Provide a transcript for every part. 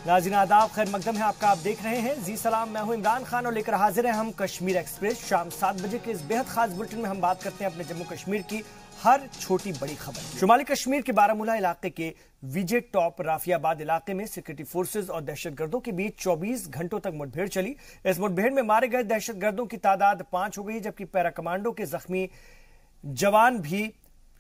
नाज़रीन आदाब, खैर मकदम है आपका। आप देख रहे हैं जी सलाम। मैं हूं इमरान खान और लेकर हाजिर हैं हम कश्मीर एक्सप्रेस। शाम 7 बजे के इस बेहद खास बुलेटिन में हम बात करते हैं अपने जम्मू कश्मीर की हर छोटी बड़ी खबर। शुमाली कश्मीर के बारामूला इलाके के विजय टॉप राफियाबाद इलाके में सिक्योरिटी फोर्सेज और दहशतगर्दों के बीच 24 घंटों तक मुठभेड़ चली। इस मुठभेड़ में मारे गए दहशतगर्दों की तादाद 5 हो गई, जबकि पैरा कमांडो के जख्मी जवान भी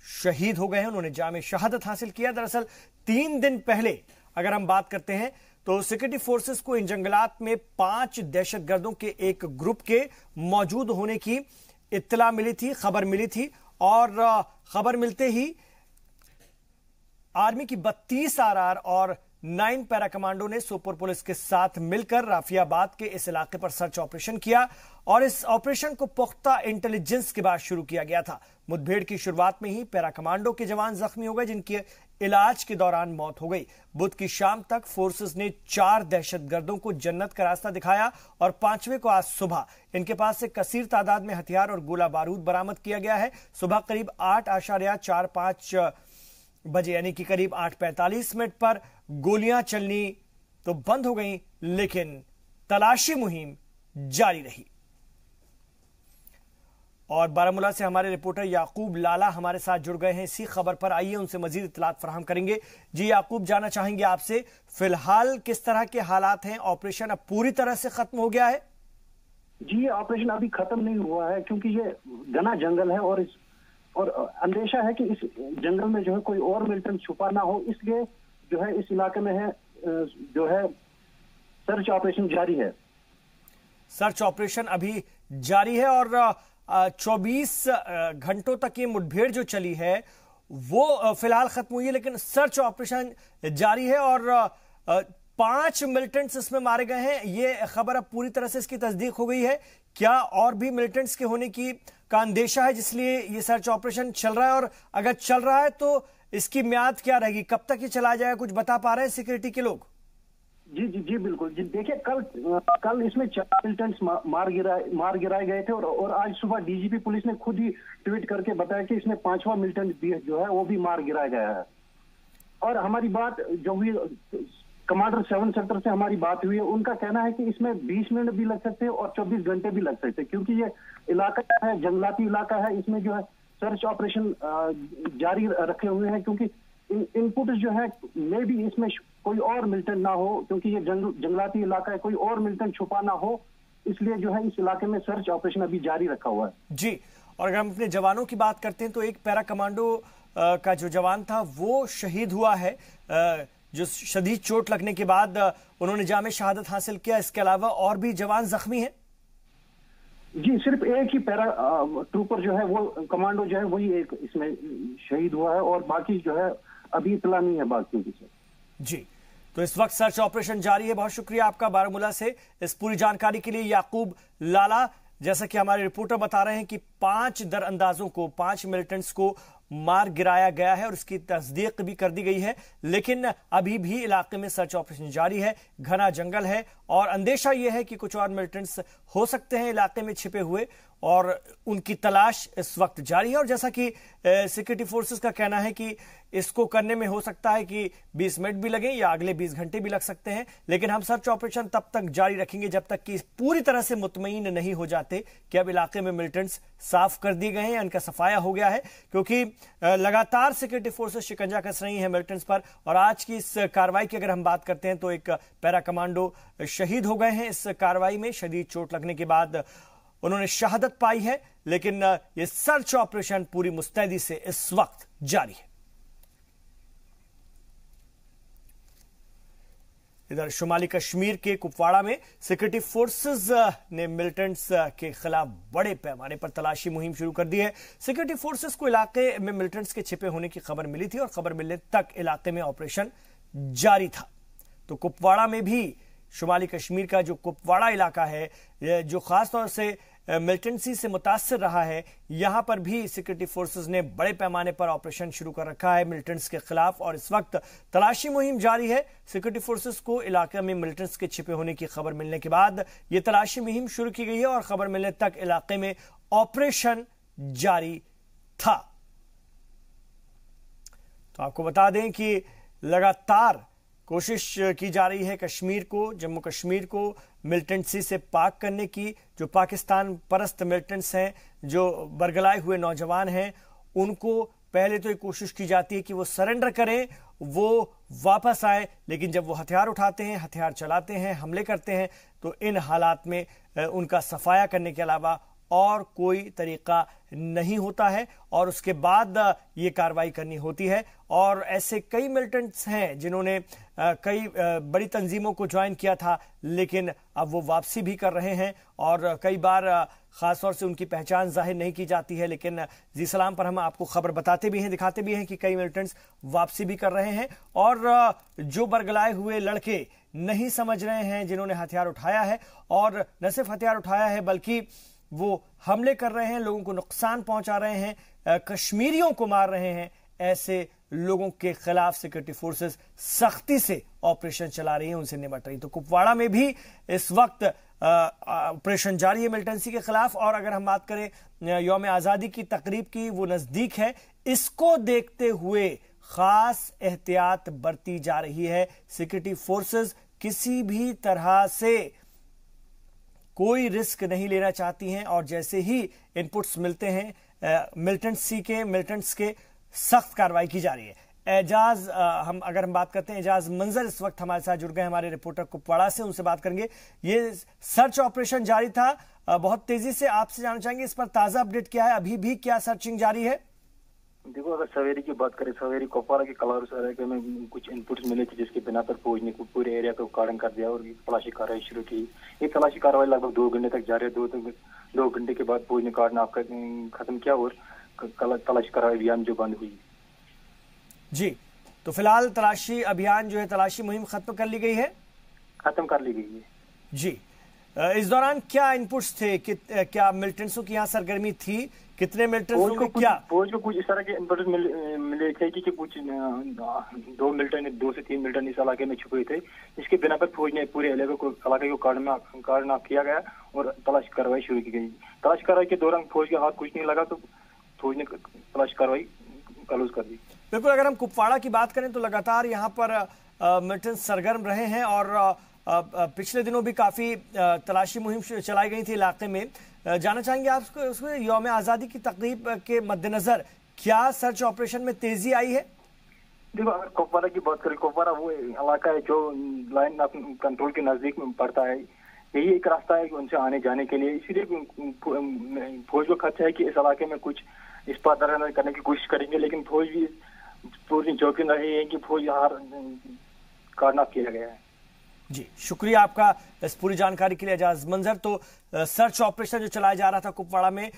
शहीद हो गए हैं। उन्होंने जामे शहादत हासिल किया। दरअसल 3 दिन पहले अगर हम बात करते हैं तो सिक्योरिटी फोर्सेस को इन जंगलात में 5 दहशतगर्दों के एक ग्रुप के मौजूद होने की इत्तला मिली थी, खबर मिली थी। और खबर मिलते ही आर्मी की 32 आरआर और 9 पैरा कमांडो ने सोपोर पुलिस के साथ मिलकर राफियाबाद के इस इलाके पर सर्च ऑपरेशन किया और इस ऑपरेशन को पुख्ता इंटेलिजेंस के बाद शुरू किया गया था। मुठभेड़ की शुरुआत में ही पैरा कमांडो के जवान जख्मी हो गए, जिनकी इलाज के दौरान मौत हो गई। बुध की शाम तक फोर्सेस ने 4 दहशतगर्दों को जन्नत का रास्ता दिखाया और 5वें को आज सुबह इनके पास से कसीर तादाद में हथियार और गोला बारूद बरामद किया गया है। सुबह करीब 8:45 बजे यानी कि करीब 8:45 पर गोलियां चलनी तो बंद हो गई, लेकिन तलाशी मुहिम जारी रही। और बारामूला से हमारे रिपोर्टर याकूब लाला हमारे साथ जुड़ गए हैं इसी खबर पर। आइए उनसे मजीद इत्तलात फराहम करेंगे। जी याकूब, जानना चाहेंगे आपसे फिलहाल किस तरह के हालात हैं? ऑपरेशन अब पूरी तरह से खत्म हो गया है? जी, ऑपरेशन अभी खत्म नहीं हुआ है क्योंकि ये घना जंगल है और अंदेशा है कि इस जंगल में जो है कोई और मिलिटेंट छुपा ना हो, इसलिए जो है इस इलाके में है जो है सर्च ऑपरेशन जारी है। सर्च ऑपरेशन अभी जारी है और 24 घंटों तक ये मुठभेड़ जो चली है वो फिलहाल खत्म हुई है, लेकिन सर्च ऑपरेशन जारी है और 5 मिलिटेंट्स इसमें मारे गए हैं। ये खबर अब पूरी तरह से इसकी तस्दीक हो गई है। क्या और भी मिलिटेंट्स के होने का अंदेशा है जिसलिए ये सर्च ऑपरेशन चल रहा है? और अगर चल रहा है तो इसकी म्याद क्या रहेगी, कब तक ये चलाया जाएगा? कुछ बता पा रहे हैं सिक्योरिटी के लोग? जी जी जी बिल्कुल जी। देखिए, कल इसमें 4 मिलिटेंट्स मार गिराए गए थे और आज सुबह डीजीपी पुलिस ने खुद ही ट्वीट करके बताया कि इसमें 5वां मिलिटेंट भी जो है वो भी मार गिराया गया है। और हमारी बात जो हुई कमांडर 7 सेक्टर से हमारी बात हुई है, उनका कहना है कि इसमें 20 मिनट भी लग सकते हैं और 24 घंटे भी लग सकते हैं, क्योंकि ये इलाका है, जंगलाती इलाका है। इसमें जो है सर्च ऑपरेशन जारी रखे हुए हैं क्योंकि इनपुट जो है मे भी इसमें कोई और मिलिटेंट ना हो, क्योंकि ये जंगलाती इलाका है, कोई और मिलिटेंट छुपा ना हो, इसलिए जो है इस इलाके में सर्च ऑपरेशन अभी जारी रखा हुआ है। जी, और अगर हम अपने जवानों की बात करते हैं तो एक पैरा कमांडो का जो जवान था वो शहीद हुआ है, जो शदीद चोट लगने के बाद उन्होंने जामे शहादत हासिल किया। इसके अलावा और भी जवान जख्मी हैं? जी, सिर्फ एक ही पैरा ट्रूपर जो है वो कमांडो जो है वही एक इसमें शहीद हुआ है और बाकी जो है अभी इतला नहीं है बाकियों की से। जी, तो इस वक्त सर्च ऑपरेशन जारी है। बहुत शुक्रिया आपका बारामूला से इस पूरी जानकारी के लिए याकूब लाला। जैसा कि हमारे रिपोर्टर बता रहे हैं कि 5 दरअंदाजों को, 5 मिलिटेंट्स को मार गिराया गया है और इसकी तस्दीक भी कर दी गई है, लेकिन अभी भी इलाके में सर्च ऑपरेशन जारी है। घना जंगल है और अंदेशा यह है कि कुछ और मिलिटेंट्स हो सकते हैं इलाके में छिपे हुए और उनकी तलाश इस वक्त जारी है। और जैसा कि सिक्योरिटी फोर्सेस का कहना है कि इसको करने में हो सकता है कि 20 मिनट भी लगे या अगले 20 घंटे भी लग सकते हैं, लेकिन हम सर्च ऑपरेशन तब तक जारी रखेंगे जब तक कि पूरी तरह से मुतमईन नहीं हो जाते कि अब इलाके में मिलिटेंट्स साफ कर दिए गए हैं, इनका सफाया हो गया है। क्योंकि लगातार सिक्योरिटी फोर्सेस शिकंजा कस रही हैं मिलिटेंट्स पर। और आज की इस कार्रवाई की अगर हम बात करते हैं तो एक पैरा कमांडो शहीद हो गए हैं इस कार्रवाई में। शदीद चोट लगने के बाद उन्होंने शहादत पाई है, लेकिन यह सर्च ऑपरेशन पूरी मुस्तैदी से इस वक्त जारी है। इधर शुमाली कश्मीर के कुपवाड़ा में सिक्योरिटी फोर्सेस ने मिलिटेंट्स के खिलाफ बड़े पैमाने पर तलाशी मुहिम शुरू कर दी है। सिक्योरिटी फोर्सेस को इलाके में मिलिटेंट्स के छिपे होने की खबर मिली थी और खबर मिलने तक इलाके में ऑपरेशन जारी था। तो कुपवाड़ा में भी, शुमाली कश्मीर का जो कुपवाड़ा इलाका है जो खासतौर से मिलिटेंसी से मुतासर रहा है, यहां पर भी सिक्योरिटी फोर्सेस ने बड़े पैमाने पर ऑपरेशन शुरू कर रखा है मिलिटेंट्स के खिलाफ और इस वक्त तलाशी मुहिम जारी है। सिक्योरिटी फोर्सेस को इलाके में मिलिटेंट्स के छिपे होने की खबर मिलने के बाद यह तलाशी मुहिम शुरू की गई है और खबर मिलने तक इलाके में ऑपरेशन जारी था। तो आपको बता दें कि लगातार कोशिश की जा रही है कश्मीर को, जम्मू कश्मीर को मिलिटेंसी से पाक करने की। जो पाकिस्तान परस्त मिलिटेंट्स हैं, जो बरगलाए हुए नौजवान हैं, उनको पहले तो ये कोशिश की जाती है कि वो सरेंडर करें, वो वापस आए, लेकिन जब वो हथियार उठाते हैं, हथियार चलाते हैं, हमले करते हैं, तो इन हालात में उनका सफाया करने के अलावा और कोई तरीका नहीं होता है और उसके बाद ये कार्रवाई करनी होती है। और ऐसे कई मिलिटेंट्स हैं जिन्होंने कई बड़ी तंजीमों को ज्वाइन किया था, लेकिन अब वो वापसी भी कर रहे हैं और कई बार खासतौर से उनकी पहचान जाहिर नहीं की जाती है, लेकिन जी सलाम पर हम आपको खबर बताते भी हैं, दिखाते भी हैं कि कई मिलिटेंट्स वापसी भी कर रहे हैं। और जो बरगलाए हुए लड़के नहीं समझ रहे हैं, जिन्होंने हथियार उठाया है, और न सिर्फ हथियार उठाया है बल्कि वो हमले कर रहे हैं, लोगों को नुकसान पहुंचा रहे हैं, कश्मीरियों को मार रहे हैं, ऐसे लोगों के खिलाफ सिक्योरिटी फोर्सेस सख्ती से ऑपरेशन चला रही हैं, उनसे निपट रही। तो कुपवाड़ा में भी इस वक्त ऑपरेशन जारी है मिलिटेंसी के खिलाफ। और अगर हम बात करें यौम आजादी की तकरीब की, वो नजदीक है, इसको देखते हुए खास एहतियात बरती जा रही है। सिक्योरिटी फोर्सेस किसी भी तरह से कोई रिस्क नहीं लेना चाहती हैं और जैसे ही इनपुट्स मिलते हैं मिलिटेंट्स के सख्त कार्रवाई की जा रही है। एजाज अगर हम बात करते हैं, एजाज मंजर इस वक्त हमारे साथ जुड़ गए, हमारे रिपोर्टर कुपवाड़ा से, उनसे बात करेंगे। ये सर्च ऑपरेशन जारी था, बहुत तेजी से आपसे जानना चाहेंगे इस पर ताजा अपडेट क्या है, अभी भी क्या सर्चिंग जारी है? देखो, अगर सवेरे की बात करें, सवेरे कुपवाड़ा के कलारुस इलाके में कुछ इनपुट्स मिले थे जिसके बिना पर फौज ने पूरे एरिया को कार्डन कर दिया और तलाशी कार्रवाई शुरू की। ये तलाशी कार्रवाई लगभग 2 घंटे तक जारी है। 2 घंटे के बाद फौज ने कार्डन खत्म किया और तलाशी कार्रवाई अभियान जो बंद हुई। जी, तो फिलहाल तलाशी अभियान जो है, तलाशी मुहिम खत्म कर ली गई है? खत्म कर ली गई है जी। इस दौरान क्या इनपुट्स थे, क्या मिलिटेंट्सों की यहाँ सरगर्मी थी, कितने मिलिटेंट्स होंगे? क्या फौज को कुछ इस तरह के इनपुट्स मिले थे कि कुछ 2 से 3 मिलिटेंट इस इलाके में छुपे थे, जिसके बिना पर फौज ने पूरे इलाके को कार्डन ऑफ किया गया और तलाशी कार्रवाई शुरू की गई। तलाशी कार्रवाई के दौरान फौज के हाथ कुछ नहीं लगा तो फौज ने तलाशी कार्रवाई क्लोज कर दी। बिल्कुल, अगर हम कुपवाड़ा की बात करें तो लगातार यहाँ पर मिलिटेंट्स सरगर्म रहे हैं और पिछले दिनों भी काफी तलाशी मुहिम चलाई गई थी इलाके में। जानना चाहेंगे आप उसमें यौम आजादी की तकरीब के मद्देनजर क्या सर्च ऑपरेशन में तेजी आई है? देखो, अगर कुपवाड़ा की बात करें, कुपवाड़ा वो इलाका है जो लाइन ऑफ कंट्रोल के नजदीक में पड़ता है। यही एक रास्ता है उनसे आने जाने के लिए, इसीलिए फौज को खर्चा है कि इस इलाके में कुछ इस पर दरअसल करने की कोशिश करेंगे, लेकिन फौज भी पूरी जोखिम रही है कि फौज हार कार्डन ऑफ किया गया है। जी, शुक्रिया आपका इस पूरी जानकारी के लिए एजाज मंजर। तो सर्च ऑपरेशन जो चलाया जा रहा था कुपवाड़ा में,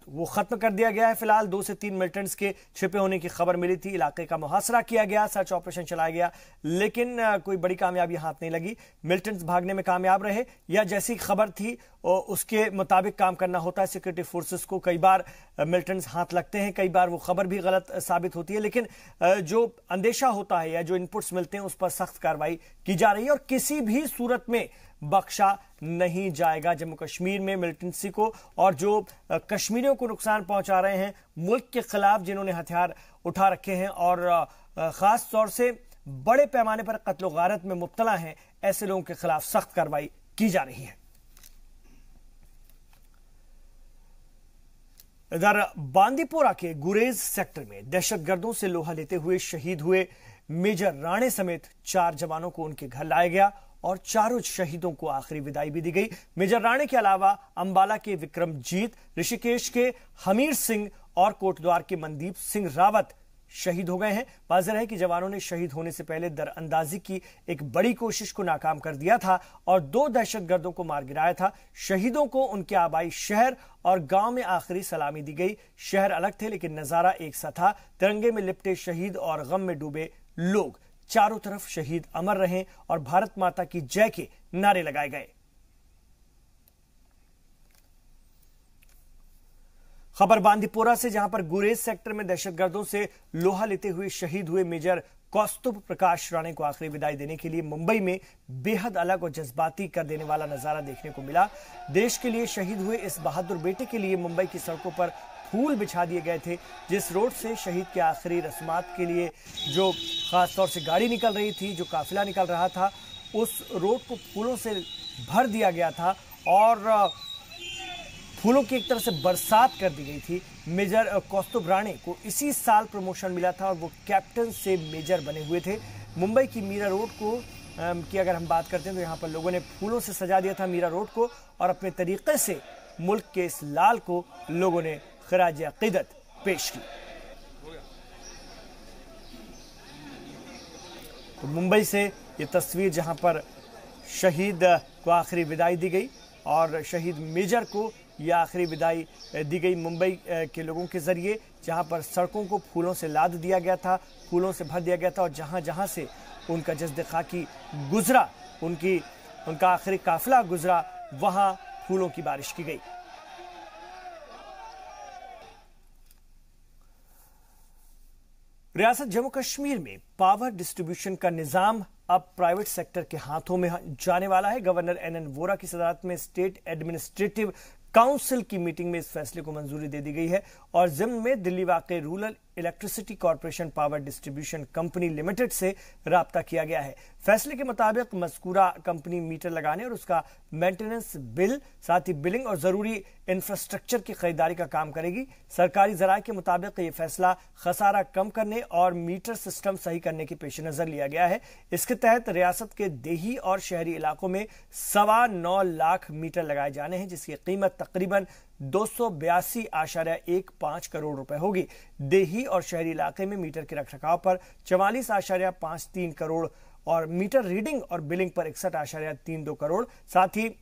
वो खत्म कर दिया गया है। फिलहाल 2 से 3 मिलिटेंट्स के छिपे होने की खबर मिली थी, इलाके का मुहासरा किया गया, सर्च ऑपरेशन चलाया गया, लेकिन कोई बड़ी कामयाबी हाथ नहीं लगी। मिलिटेंट्स भागने में कामयाब रहे या जैसी खबर थी उसके मुताबिक काम करना होता है सिक्योरिटी फोर्सेस को। कई बार मिलिटेंट्स हाथ लगते हैं, कई बार वो खबर भी गलत साबित होती है, लेकिन जो अंदेशा होता है या जो इनपुट्स मिलते हैं उस पर सख्त कार्रवाई की जा रही है और किसी भी सूरत में बख्शा नहीं जाएगा जम्मू कश्मीर में मिलिटेंसी को। और जो कश्मीरियों को नुकसान पहुंचा रहे हैं, मुल्क के खिलाफ जिन्होंने हथियार उठा रखे हैं और खास तौर से बड़े पैमाने पर कत्ल गारत में मुब्तला हैं, ऐसे लोगों के खिलाफ सख्त कार्रवाई की जा रही है। इधर बांदीपोरा के गुरेज सेक्टर में दहशतगर्दों से लोहा लेते हुए शहीद हुए मेजर राणे समेत 4 जवानों को उनके घर लाया गया और चारों शहीदों को आखिरी विदाई भी दी गई। मेजर राणे के अलावा अंबाला के विक्रमजीत, ऋषिकेश के हमीर सिंह और कोटद्वार के मनदीप सिंह रावत शहीद हो गए हैं। वाज़ेह है कि जवानों ने शहीद होने से पहले दरअंदाजी की एक बड़ी कोशिश को नाकाम कर दिया था और 2 दहशतगर्दों को मार गिराया था। शहीदों को उनके आबाई शहर और गांव में आखिरी सलामी दी गई। शहर अलग थे लेकिन नजारा एक सा था, तिरंगे में लिपटे शहीद और गम में डूबे लोग। चारों तरफ शहीद अमर रहे और भारत माता की जय के नारे लगाए गए। खबर बांदीपोरा से, जहां पर गुरेज सेक्टर में दहशतगर्दों से लोहा लेते हुए शहीद हुए मेजर कौस्तुभ प्रकाश राणे को आखिरी विदाई देने के लिए मुंबई में बेहद अलग और जज्बाती कर देने वाला नजारा देखने को मिला। देश के लिए शहीद हुए इस बहादुर बेटे के लिए मुंबई की सड़कों पर फूल बिछा दिए गए थे। जिस रोड से शहीद के आखिरी रस्मात के लिए जो खासतौर से गाड़ी निकल रही थी, जो काफिला निकल रहा था, उस रोड को फूलों से भर दिया गया था और फूलों की एक तरह से बरसात कर दी गई थी। मेजर कौस्तुभ राणे को इसी साल प्रमोशन मिला था और वो कैप्टन से मेजर बने हुए थे। मुंबई की मीरा रोड को की अगर हम बात करते हैं तो यहाँ पर लोगों ने फूलों से सजा दिया था मीरा रोड को और अपने तरीके से मुल्क के इस लाल को लोगों ने खराज अकीदत पेश की। तो मुंबई से ये तस्वीर जहां पर शहीद को आखिरी विदाई दी गई और शहीद मेजर को यह आखिरी विदाई दी गई मुंबई के लोगों के जरिए, जहां पर सड़कों को फूलों से लाद दिया गया था, फूलों से भर दिया गया था और जहां जहां से उनका जज्द खाकी गुजरा, उनका आखिरी काफिला गुजरा, वहां फूलों की बारिश की गई। रियासत जम्मू कश्मीर में पावर डिस्ट्रीब्यूशन का निजाम अब प्राइवेट सेक्टर के हाथों में जाने वाला है। गवर्नर एनएन वोरा की सदारत में स्टेट एडमिनिस्ट्रेटिव काउंसिल की मीटिंग में इस फैसले को मंजूरी दे दी गई है और जिम्न में दिल्ली वाक़ rural electricity corporation power distribution company limited से राब्ता किया गया है। फैसले के मुताबिक मज़कूरा कंपनी मीटर लगाने और उसका मेंटेनेंस बिल, साथ ही बिलिंग और जरूरी इंफ्रास्ट्रक्चर की खरीदारी का काम करेगी। सरकारी जराये के मुताबिक यह फैसला खसारा कम करने और मीटर सिस्टम सही करने के पेश नजर लिया गया है। इसके तहत रियासत के देही और शहरी इलाकों में 9.25 लाख मीटर लगाए जाने हैं, जिसकी कीमत तकरीबन 282.15 करोड़ रुपए होगी। देही और शहरी इलाके में मीटर के रखरखाव पर 44.53 करोड़ और मीटर रीडिंग और बिलिंग पर 61.32 करोड़, साथ ही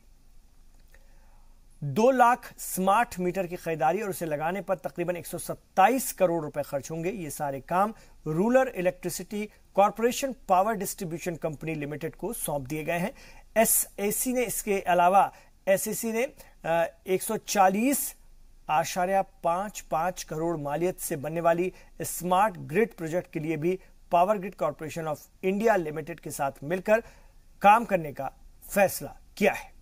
2 लाख स्मार्ट मीटर की खरीदारी और उसे लगाने पर तकरीबन 127 करोड़ रुपए खर्च होंगे। ये सारे काम rural electricity corporation power distribution company limited को सौंप दिए गए हैं। एसएसी ने इसके अलावा एसएसी ने 140.55 करोड़ मालियत से बनने वाली स्मार्ट ग्रिड प्रोजेक्ट के लिए भी power grid corporation of India limited के साथ मिलकर काम करने का फैसला किया है।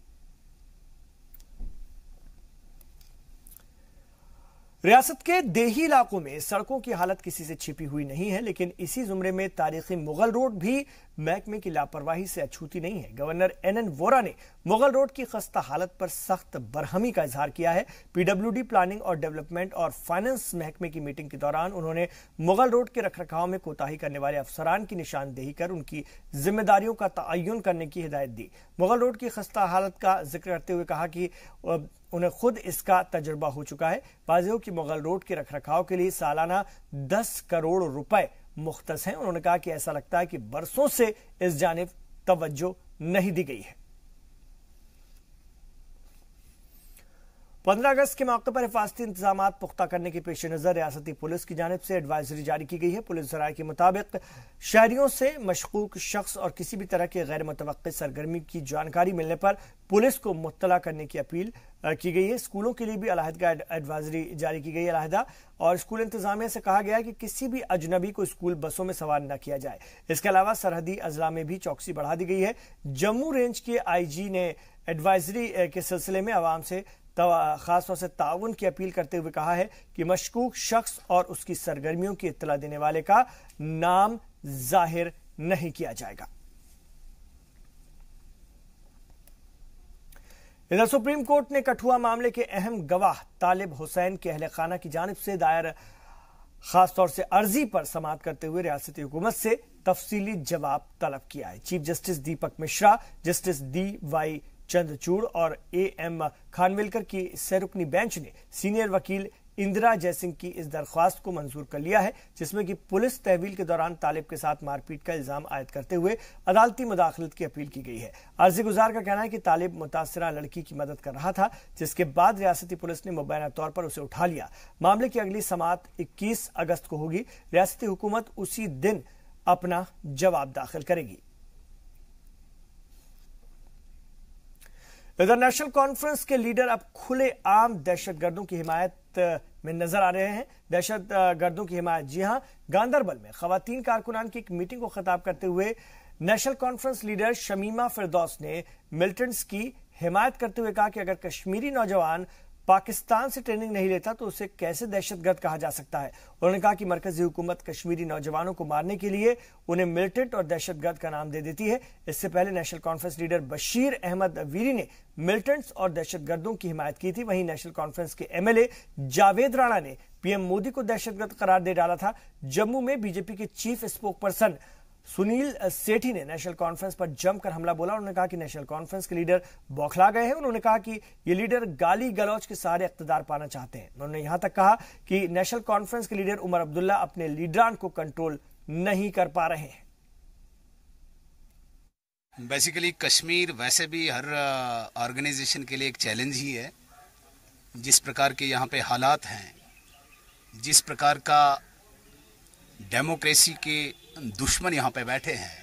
रियासत के देही इलाकों में सड़कों की हालत किसी से छिपी हुई नहीं है, लेकिन इसी जुमरे में तारीखी मुगल रोड भी महकमे की लापरवाही से अछूती नहीं है। गवर्नर एनएन वोरा ने मुगल रोड की खस्ता हालत पर सख्त बरहमी का इजहार किया है। पीडब्ल्यूडी प्लानिंग और डेवलपमेंट और फाइनेंस महकमे की मीटिंग के दौरान उन्होंने मुगल रोड के रखरखाव में कोताही करने वाले अफसरान की निशानदेही कर उनकी जिम्मेदारियों का तयन करने की हिदायत दी। मुगल रोड की खस्ता हालत का जिक्र करते हुए कहा कि उन्हें खुद इसका तजुर्बा हो चुका है। वाज़ेह हो कि मुगल रोड के रखरखाव के लिए सालाना 10 करोड़ रुपए मुख्तस हैं। उन्होंने कहा कि ऐसा लगता है कि बरसों से इस जानिब तवज्जो नहीं दी गई है। 15 अगस्त के मौके पर हिफाजती इंतजाम पुख्ता करने के पेश नजर रियासती पुलिस की जानिब से एडवाइजरी जारी की गई है। पुलिस जराये के मुताबिक शहरियों से मशकूक शख्स और किसी भी तरह के गैर मुतवक्किल सरगर्मी की जानकारी मिलने पर पुलिस को मुत्तला करने की अपील की गई है। स्कूलों के लिए भी अलहदा एडवाइजरी जारी की गई है अलहदा, और स्कूल इंतजामिया से कहा गया है कि किसी भी अजनबी को स्कूल बसों में सवार न किया जाए। इसके अलावा सरहदी अजला में भी चौकसी बढ़ा दी गई है। जम्मू रेंज के आईजी ने एडवाइजरी के सिलसिले में आवाम से खासतौर से ताउन की अपील करते हुए कहा है कि मशकूक शख्स और उसकी सरगर्मियों की इत्तला देने वाले का नाम जाहिर नहीं किया जाएगा। इधर सुप्रीम कोर्ट ने कठुआ मामले के अहम गवाह तालिब हुसैन के अहले खाना की जानिब से दायर खासतौर से अर्जी पर समाअत करते हुए रियासती हुकूमत से तफसीली जवाब तलब किया है। चीफ जस्टिस दीपक मिश्रा, जस्टिस DY चंद्रचूड़ और AM खानविलकर की सैरुकनी बेंच ने सीनियर वकील इंदिरा जयसिंह की इस दरख्वास्त को मंजूर कर लिया है, जिसमें कि पुलिस तहवील के दौरान तालिब के साथ मारपीट का इल्जाम आयद करते हुए अदालती मुदाखलत की अपील की गई है। अर्जी गुजार का कहना है कि तालिब मुतासिरा लड़की की मदद कर रहा था, जिसके बाद रियासती पुलिस ने मुबैना तौर पर उसे उठा लिया। मामले की अगली समाअत 21 अगस्त को होगी। रियासती हुकूमत उसी दिन अपना जवाब दाखिल करेगी। इधर नेशनल कॉन्फ्रेंस के लीडर अब खुले आम दहशतगर्दों की हिमायत में नजर आ रहे हैं। दहशत गर्दों की हिमायत। जी हां, गांदरबल में खवातीन कारकुनान की एक मीटिंग को खिताब करते हुए नेशनल कॉन्फ्रेंस लीडर शमीमा फिरदौस ने मिलिटेंट्स की हिमायत करते हुए कहा कि अगर कश्मीरी नौजवान पाकिस्तान से ट्रेनिंग नहीं लेता तो उसे कैसे दहशतगर्द कहा जा सकता है। उन्होंने कहा कि मरकजी हुकूमत कश्मीरी नौजवानों को मारने के लिए उन्हें मिलिटेंट और दहशतगर्द का नाम दे देती है। इससे पहले नेशनल कॉन्फ्रेंस लीडर बशीर अहमद वीरी ने मिलिटेंट्स और दहशतगर्दों की हिमायत की थी। वहीं नेशनल कॉन्फ्रेंस के एमएलए जावेद राणा ने पीएम मोदी को दहशतगर्द करार दे डाला था। जम्मू में बीजेपी के चीफ स्पोक पर्सन सुनील सेठी ने नेशनल कॉन्फ्रेंस पर जमकर हमला बोला। उन्होंने कहा कि नेशनल कॉन्फ्रेंस के लीडर बौखला गए हैं। उन्होंने कहा कि ये लीडर गाली गलौज के सहारे इख्तिदार पाना चाहते हैं। उन्होंने यहां तक कहा कि नेशनल कॉन्फ्रेंस के लीडर उमर अब्दुल्ला अपने लीडरान को कंट्रोल नहीं कर पा रहे हैं। बेसिकली कश्मीर वैसे भी हर ऑर्गेनाइजेशन के लिए एक चैलेंज ही है। जिस प्रकार के यहाँ पे हालात हैं, जिस प्रकार का डेमोक्रेसी के दुश्मन यहाँ पे बैठे हैं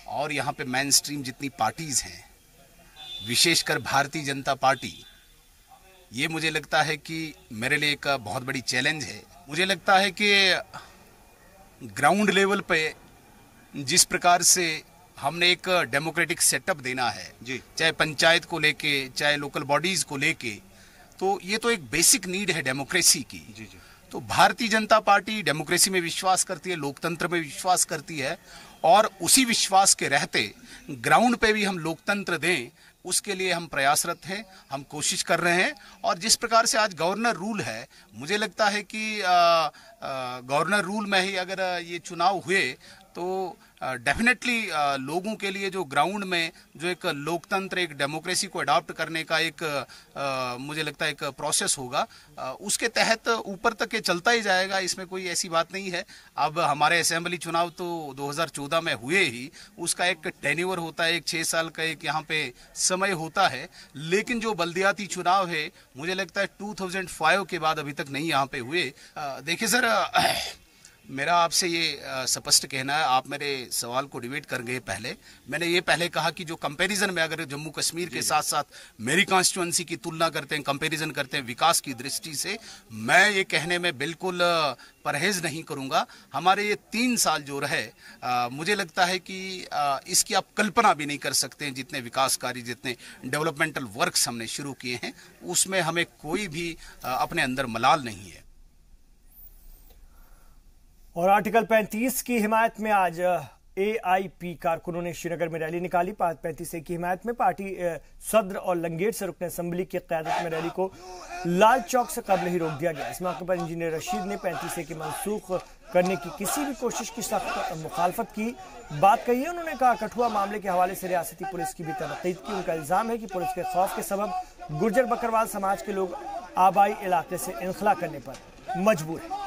और यहाँ पे मेन स्ट्रीम जितनी पार्टीज हैं, विशेषकर भारतीय जनता पार्टी, ये मुझे लगता है कि मेरे लिए एक बहुत बड़ी चैलेंज है। मुझे लगता है कि ग्राउंड लेवल पे जिस प्रकार से हमने एक डेमोक्रेटिक सेटअप देना है जी, चाहे पंचायत को लेके चाहे लोकल बॉडीज को लेके, तो ये तो एक बेसिक नीड है डेमोक्रेसी की जी। तो भारतीय जनता पार्टी डेमोक्रेसी में विश्वास करती है, लोकतंत्र में विश्वास करती है और उसी विश्वास के रहते ग्राउंड पे भी हम लोकतंत्र दें, उसके लिए हम प्रयासरत हैं, हम कोशिश कर रहे हैं। और जिस प्रकार से आज गवर्नर रूल है, मुझे लगता है कि गवर्नर रूल में ही अगर ये चुनाव हुए तो डेफिनेटली लोगों के लिए जो ग्राउंड में जो एक लोकतंत्र, एक डेमोक्रेसी को अडॉप्ट करने का एक मुझे लगता है एक प्रोसेस होगा, उसके तहत ऊपर तक ये चलता ही जाएगा। इसमें कोई ऐसी बात नहीं है। अब हमारे असेंबली चुनाव तो 2014 में हुए ही, उसका एक टेन्योर होता है, एक 6 साल का एक यहाँ पे समय होता है। लेकिन जो बल्दियाती चुनाव है, मुझे लगता है 2005 के बाद अभी तक नहीं यहाँ पे हुए। देखिए सर, मेरा आपसे ये स्पष्ट कहना है, आप मेरे सवाल को डिबेट कर गए पहले। मैंने ये पहले कहा कि जो कंपैरिजन में अगर जम्मू कश्मीर के साथ साथ मेरी कॉन्स्टिट्यूएंसी की तुलना करते हैं, कंपैरिजन करते हैं विकास की दृष्टि से, मैं ये कहने में बिल्कुल परहेज नहीं करूंगा। हमारे ये 3 साल जो रहे, मुझे लगता है कि इसकी आप कल्पना भी नहीं कर सकते हैं। जितने विकास कार्य, जितने डेवलपमेंटल वर्क्स हमने शुरू किए हैं, उसमें हमें कोई भी अपने अंदर मलाल नहीं है। और आर्टिकल 35 की हिमायत में आज एआईपी कारकुनों ने श्रीनगर में रैली निकाली। 35A की हिमायत में पार्टी सद्र और लंगेट से रुकन असेंबली की क़यादत में रैली को लाल चौक से कबल ही रोक दिया गया। इस मौके पर इंजीनियर रशीद ने 35A की मनसूख करने की किसी भी कोशिश की सख्त मुखालफत की बात कही है। उन्होंने कहा कठुआ मामले के हवाले से रियासती पुलिस की भी तनकीद की। उनका इल्जाम है कि पुलिस के खौफ के सबब गुर्जर बकरवाल समाज के लोग आबाई इलाके से इनखला करने पर मजबूर है।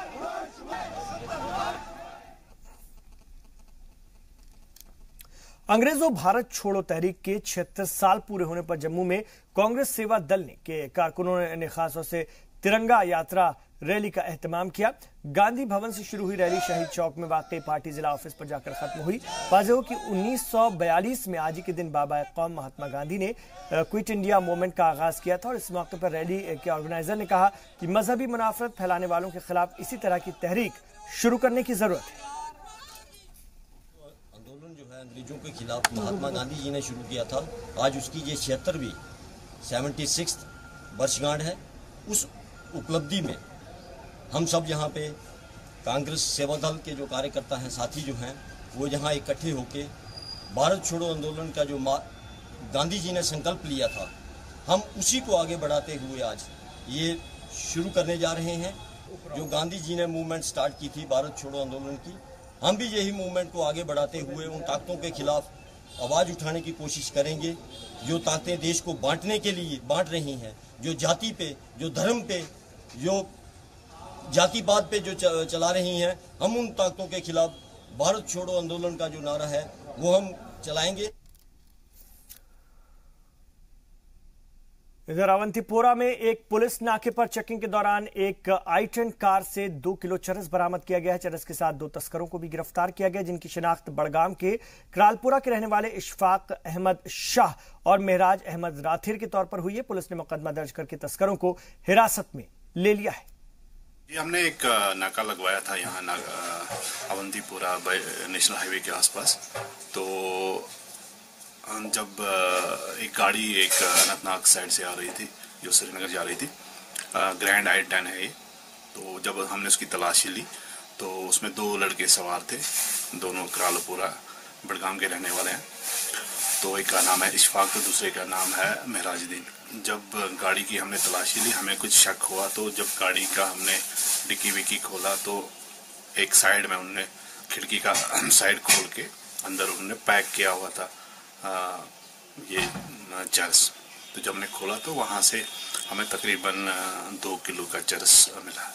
अंग्रेजों भारत छोड़ो तहरीक के 76 साल पूरे होने पर जम्मू में कांग्रेस सेवा दल के कारकुनों ने खास तौर से तिरंगा यात्रा रैली का एहतमाम किया। गांधी भवन से शुरू हुई रैली शहीद चौक में वाकई पार्टी जिला ऑफिस पर जाकर खत्म हुई। वाज़ेह हो कि 1942 में आज ही के दिन बाबा कौम महात्मा गांधी ने क्विट इंडिया मूवमेंट का आगाज किया था। और इस मौके पर रैली के ऑर्गेनाइजर ने कहा कि मजहबी मुनाफरत फैलाने वालों के खिलाफ इसी तरह की तहरीक शुरू करने की जरूरत है। अंग्रेजों के खिलाफ महात्मा गांधी जी ने शुरू किया था। आज उसकी ये 76वीं 76th वर्षगांठ है। उस उपलब्धि में हम सब यहाँ पे कांग्रेस सेवा दल के जो कार्यकर्ता हैं, साथी जो हैं, वो यहाँ इकट्ठे होके भारत छोड़ो आंदोलन का जो गांधी जी ने संकल्प लिया था, हम उसी को आगे बढ़ाते हुए आज ये शुरू करने जा रहे हैं। जो गांधी जी ने मूवमेंट स्टार्ट की थी भारत छोड़ो आंदोलन की, हम भी यही मूवमेंट को आगे बढ़ाते हुए उन ताकतों के खिलाफ आवाज उठाने की कोशिश करेंगे जो ताकतें देश को बांटने के लिए बांट रही हैं, जो जाति पे, जो धर्म पे, जो जातिवाद पे जो चला रही हैं। हम उन ताकतों के खिलाफ भारत छोड़ो आंदोलन का जो नारा है वो हम चलाएंगे। इधर अवंतीपोरा में एक पुलिस नाके पर चेकिंग के दौरान एक i10 कार से 2 किलो चरस बरामद किया गया है। चरस के साथ 2 तस्करों को भी गिरफ्तार किया गया, जिनकी शिनाख्त बड़गाम के करालपुरा के रहने वाले इशफाक अहमद शाह और मेहराज अहमद राथिर के तौर पर हुई है। पुलिस ने मुकदमा दर्ज करके तस्करों को हिरासत में ले लिया है। ये हमने एक नाका लगवाया था यहाँ अवंतीपुरा नेशनल हाईवे के आसपास। तो जब एक गाड़ी एक अनंतनाग साइड से आ रही थी जो श्रीनगर जा रही थी, ग्रैंड i10 है ये। तो जब हमने उसकी तलाशी ली तो उसमें 2 लड़के सवार थे, दोनों करालपुरा बड़गाम के रहने वाले हैं। तो एक का नाम है इशफाक तो दूसरे का नाम है महराजुद्दीन। जब गाड़ी की हमने तलाशी ली हमें कुछ शक हुआ, तो जब गाड़ी का हमने डिक्की विक्की खोला तो एक साइड में उन्होंने खिड़की का साइड खोल के अंदर उन्होंने पैक किया हुआ था ये चरस। तो जब हमने खोला तो वहाँ से हमें तकरीबन 2 किलो का चरस मिला।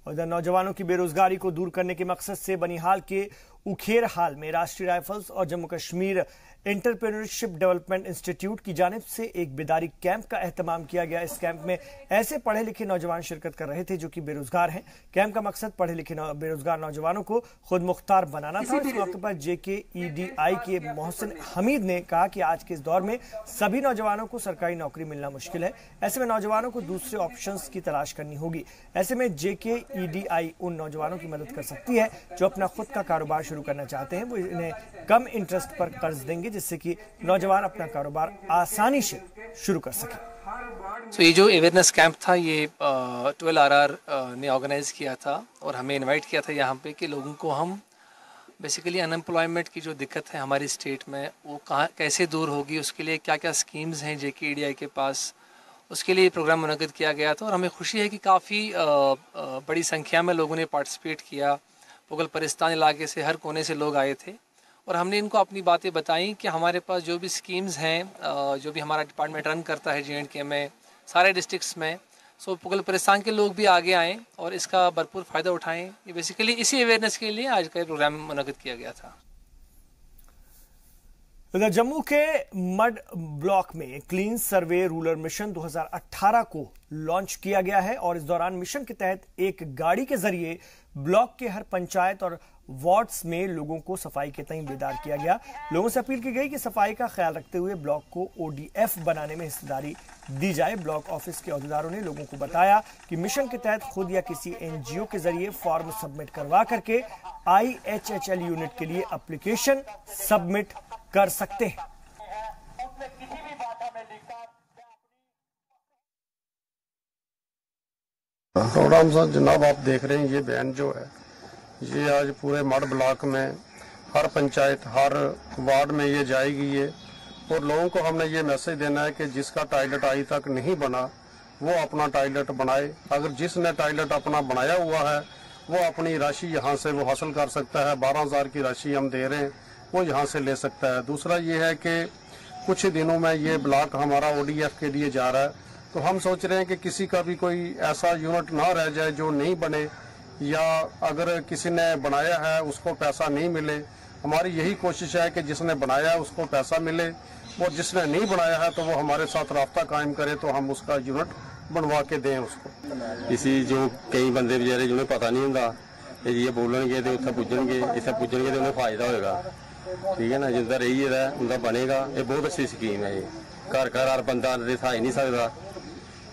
उधर नौजवानों की बेरोजगारी को दूर करने के मकसद से बनिहाल के उखेर हाल में राष्ट्रीय राइफल्स और Jammu Kashmir entrepreneurship development institute की जानिब से एक बेदारी कैंप का एहतमाम किया गया। इस कैंप में ऐसे पढ़े लिखे नौजवान शिरकत कर रहे थे जो कि बेरोजगार हैं। कैंप का मकसद पढ़े लिखे बेरोजगार नौजवानों को खुद मुख्तार बनाना था। इस मौके पर JKEDI के मोहसिन हमीद ने कहा कि आज के इस दौर में सभी नौजवानों को सरकारी नौकरी मिलना मुश्किल है। ऐसे में नौजवानों को दूसरे ऑप्शंस की तलाश करनी होगी। ऐसे में JKEDI उन नौजवानों की मदद कर सकती है जो अपना खुद का कारोबार शुरू करना चाहते हैं। वो इन्हें कम इंटरेस्ट पर कर्ज देंगे जिससे कि नौजवान अपना कारोबार आसानी से शुरू कर सके। तो ये जो अवेयरनेस कैंप था ये 12RR ने ऑर्गेनाइज किया था और हमें इनवाइट किया था यहाँ पे कि लोगों को हम बेसिकली अनएम्प्लॉयमेंट की जो दिक्कत है हमारी स्टेट में वो कैसे दूर होगी, उसके लिए क्या क्या स्कीम्स हैं JKEDI के पास, उसके लिए प्रोग्राम मुनक़िद किया गया था। और हमें खुशी है कि काफ़ी बड़ी संख्या में लोगों ने पार्टिसिपेट किया। मुगल परिस्तान इलाके से हर कोने से लोग आए थे और हमने इनको अपनी बातें बताई कि हमारे पास जो भी स्कीम्स हैं, जो भी हमारा डिपार्टमेंट रन करता है J&K में सारे डिस्ट्रिक्ट्स में, सो मुगल परिस्तान के लोग भी आगे आएँ और इसका भरपूर फ़ायदा उठाएं। ये बेसिकली इसी अवेयरनेस के लिए आज का ये प्रोग्राम मुनक़िद किया गया था। उधर जम्मू के मड ब्लॉक में क्लीन सर्वे रूरल मिशन 2018 को लॉन्च किया गया है और इस दौरान मिशन के तहत एक गाड़ी के जरिए ब्लॉक के हर पंचायत और वार्ड्स में लोगों को सफाई के तई बेदार किया गया। लोगों से अपील की गई कि सफाई का ख्याल रखते हुए ब्लॉक को ODF बनाने में हिस्सेदारी दी जाए। ब्लॉक ऑफिस के अहदेदारों ने लोगों को बताया कि मिशन के तहत खुद या किसी NGO के जरिए फॉर्म सबमिट करवा करके IHHL यूनिट के लिए एप्लीकेशन सबमिट कर सकते हैं। प्रोग्राम सर जनाब आप देख रहे हैं ये वैन जो है ये आज पूरे मड ब्लॉक में हर पंचायत हर वार्ड में ये जाएगी ये, और लोगों को हमने ये मैसेज देना है कि जिसका टॉयलेट आज तक नहीं बना वो अपना टॉयलेट बनाए। अगर जिसने टॉयलेट अपना बनाया हुआ है वो अपनी राशि यहाँ से वो हासिल कर सकता है। 12,000 की राशि हम दे रहे हैं, वो यहाँ से ले सकता है। दूसरा ये है कि कुछ ही दिनों में ये ब्लॉक हमारा ODF के लिए जा रहा है, तो हम सोच रहे हैं कि किसी का भी कोई ऐसा यूनिट ना रह जाए जो नहीं बने, या अगर किसी ने बनाया है उसको पैसा नहीं मिले। हमारी यही कोशिश है कि जिसने बनाया है उसको पैसा मिले, और जिसने नहीं बनाया है तो वो हमारे साथ राब्ता कायम करे तो हम उसका यूनिट बनवा के दें उसको। इसी जो कई बंदे बेचारे जिन्हें पता नहीं होंगे ये बोलेंगे तो उत्थे पुजणगे, इत्थे पुजणगे तो उन्हें फायदा होएगा। ठीक है ना, जिंदा रही है उनका बनेगा। ये बहुत अच्छी स्कीम है। ये घर घर हर बंदा दिखा ही नहीं सकता।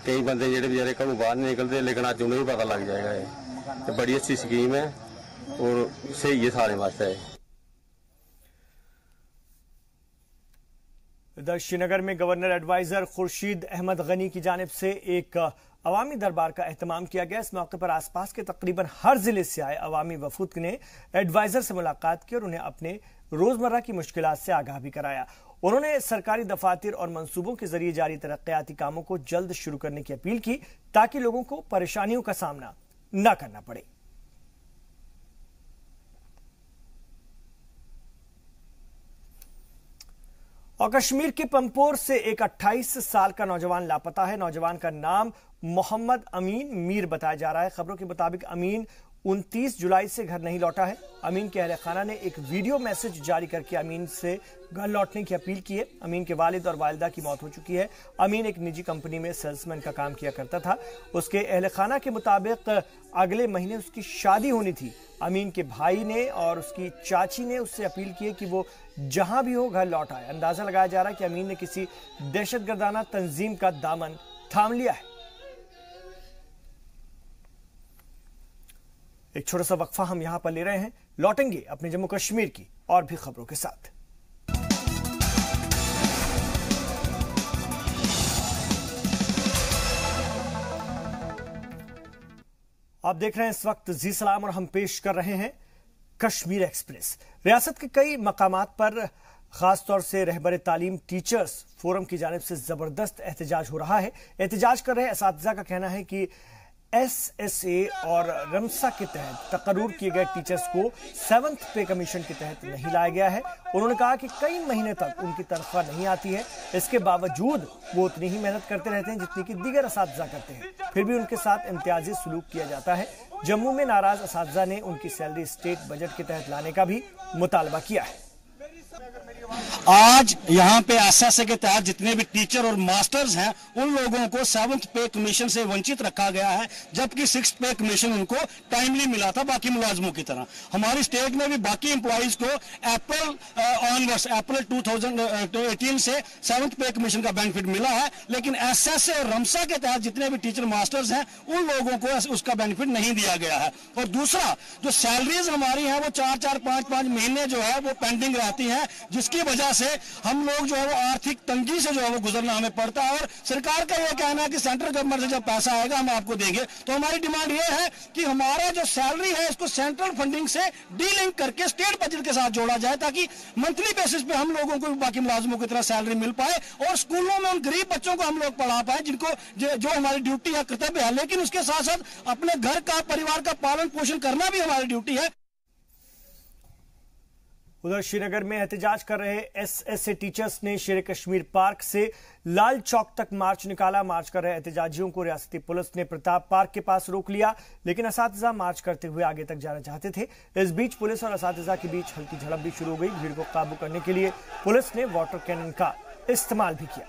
कई बंदे जेडे बेचारे घरों बाहर नहीं निकलते, लेकिन अज उन्हें भी पता लग जाएगा। ये बड़ी अच्छी स्कीम है और सही है सारे वास्ते। इधर श्रीनगर में गवर्नर एडवाइजर खुर्शीद अहमद गनी की जानिब से एक अवामी दरबार का एहतमाम किया गया। इस मौके पर आसपास के तकरीबन हर जिले से आए अवामी वफूद ने एडवाइजर से मुलाकात की और उन्हें अपने रोजमर्रा की मुश्किलात से आगाह भी कराया। उन्होंने सरकारी दफातर और मंसूबों के जरिए जारी तरक्याती कामों को जल्द शुरू करने की अपील की ताकि लोगों को परेशानियों का सामना न करना पड़े। और कश्मीर के पंपोर से एक 28 साल का नौजवान लापता है। नौजवान का नाम मोहम्मद अमीन मीर बताया जा रहा है। खबरों के मुताबिक अमीन 29 जुलाई से घर नहीं लौटा है। अमीन के अहले खाना ने एक वीडियो मैसेज जारी करके अमीन से घर लौटने की अपील की है। अमीन के वालिद और वालिदा की मौत हो चुकी है। अमीन एक निजी कंपनी में सेल्समैन का काम किया करता था। उसके अहले खाना के मुताबिक अगले महीने उसकी शादी होनी थी। अमीन के भाई ने और उसकी चाची ने उससे अपील की है कि वो जहां भी हो घर लौट आए। अंदाजा लगाया जा रहा है कि अमीन ने किसी दहशतगर्दाना तंजीम का दामन थाम लिया है। एक छोटा सा वक्फा हम यहां पर ले रहे हैं, लौटेंगे अपने जम्मू कश्मीर की और भी खबरों के साथ। आप देख रहे हैं इस वक्त जी सलाम और हम पेश कर रहे हैं कश्मीर एक्सप्रेस। रियासत के कई मकामात पर खासतौर से रहबर तालीम टीचर्स फोरम की जानिब से जबरदस्त एहतजाज हो रहा है। एहतजाज कर रहे असातिज़ा का कहना है कि SSA और रमसा के तहत तकर्रूर किए गए टीचर्स को 7th पे कमीशन के तहत नहीं लाया गया है। उन्होंने कहा कि कई महीने तक उनकी तनख्वाह नहीं आती है, इसके बावजूद वो उतनी ही मेहनत करते रहते हैं जितनी कि दीगर असातिज़ा करते हैं, फिर भी उनके साथ इम्तियाजी सलूक किया जाता है। जम्मू में नाराज असातिज़ा ने उनकी सैलरी स्टेट बजट के तहत लाने का भी मुतालबा किया है। आज यहाँ पे SSA के तहत जितने भी टीचर और मास्टर्स हैं उन लोगों को 7th पे कमीशन से वंचित रखा गया है, जबकि 6th पे कमीशन उनको टाइमली मिला था बाकी मुलाजमों की तरह। हमारी स्टेट में भी बाकी एम्प्लॉइज को अप्रैल 2018 से 7th पे कमीशन का बेनिफिट मिला है, लेकिन SSA और रमसा के तहत जितने भी टीचर मास्टर्स हैं उन लोगों को उसका बेनिफिट नहीं दिया गया है। और दूसरा, जो सैलरीज हमारी हैं वो 4-4, 5-5 महीने जो है वो पेंडिंग रहती हैं, जिसकी वजह से हम लोग जो है वो आर्थिक तंगी से जो है वो गुजरना हमें पड़ता है। और सरकार का यह कहना है कि सेंट्रल गवर्नमेंट से जब पैसा आएगा हम आपको देंगे। तो हमारी डिमांड यह है कि हमारा जो सैलरी है इसको सेंट्रल फंडिंग से डीलिंक करके स्टेट बजट के साथ जोड़ा जाए, ताकि मंथली बेसिस पे हम लोगों को बाकी मुलाजमों की तरह सैलरी मिल पाए और स्कूलों में उन गरीब बच्चों को हम लोग पढ़ा पाए जिनको जो हमारी ड्यूटी है, कर्तव्य है। लेकिन उसके साथ साथ अपने घर का, परिवार का पालन पोषण करना भी हमारी ड्यूटी है। उधर श्रीनगर में एहतजाज कर रहे SSA टीचर्स ने शेर कश्मीर पार्क से लाल चौक तक मार्च निकाला। मार्च कर रहे एहतजाजियों को रियासती पुलिस ने प्रताप पार्क के पास रोक लिया, लेकिन असातिज़ा मार्च करते हुए आगे तक जाना चाहते थे। इस बीच पुलिस और असातिज़ा के बीच हल्की झड़प भी शुरू हो गई। भीड़ को काबू करने के लिए पुलिस ने वाटर कैनन का इस्तेमाल भी किया।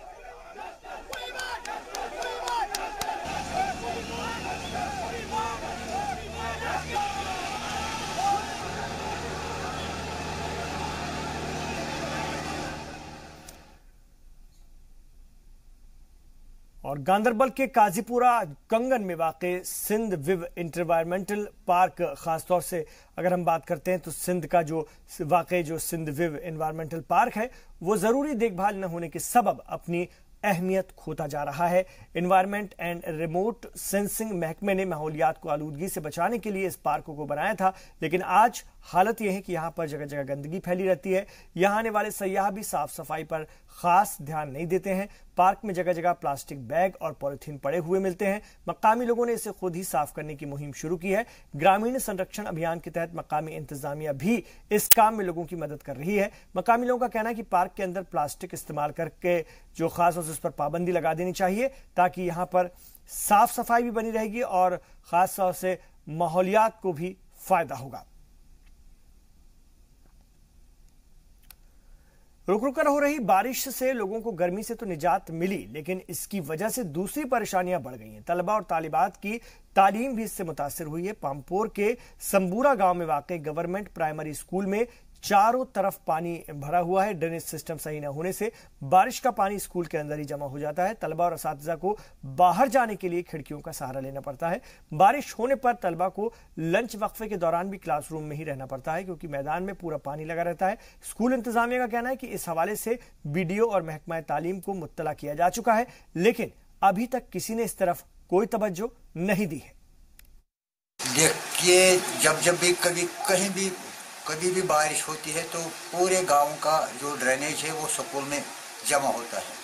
और गांदरबल के काजीपुरा कंगन में वाक़े सिंध विव एनवायरमेंटल पार्क, खासतौर से अगर हम बात करते हैं तो सिंध का जो वाक़े जो सिंध विव एनवायरमेंटल पार्क है वो ज़रूरी देखभाल न होने के सबब अपनी अहमियत खोता जा रहा है। एनवायरमेंट एंड रिमोट सेंसिंग महकमे ने माहौलियात को आलूदगी से बचाने के लिए इस पार्क को बनाया था, लेकिन आज हालत यह है कि यहाँ पर जगह जगह गंदगी फैली रहती है। यहाँ आने वाले सयाह भी साफ सफाई पर खास ध्यान नहीं देते हैं। पार्क में जगह जगह प्लास्टिक बैग और पॉलिथीन पड़े हुए मिलते हैं। मकामी लोगों ने इसे खुद ही साफ करने की मुहिम शुरू की है। ग्रामीण संरक्षण अभियान के तहत मकामी इंतजामिया भी इस काम में लोगों की मदद कर रही है। मकामी लोगों का कहना है कि पार्क के अंदर प्लास्टिक इस्तेमाल करके जो खास उस पर पाबंदी लगा देनी चाहिए, ताकि यहाँ पर साफ सफाई भी बनी रहेगी और खास तौर से माहौलियात को भी फायदा होगा। रुक रुक कर हो रही बारिश से लोगों को गर्मी से तो निजात मिली, लेकिन इसकी वजह से दूसरी परेशानियां बढ़ गई हैं। तलबा और तालिबात की तालीम भी इससे मुतासिर हुई है। पामपोर के संबूरा गांव में वाक़ गवर्नमेंट प्राइमरी स्कूल में चारों तरफ पानी भरा हुआ है। ड्रेनेज सिस्टम सही न होने से बारिश का पानी स्कूल के अंदर ही जमा हो जाता है। तलबा और असातिज़ा को बाहर जाने के लिए खिड़कियों का सहारा लेना पड़ता है। बारिश होने पर तलबा को लंच वक्फे के दौरान भी क्लासरूम में ही रहना पड़ता है, क्योंकि मैदान में पूरा पानी लगा रहता है। स्कूल इंतजामिया का कहना है कि इस हवाले से BDO और महकमा तालीम को मुत्तला किया जा चुका है, लेकिन अभी तक किसी ने इस तरफ कोई तवज्जो नहीं दी है। देखिए, जब भी कभी भी बारिश होती है तो पूरे गांव का जो ड्रेनेज है वो स्कूल में जमा होता है,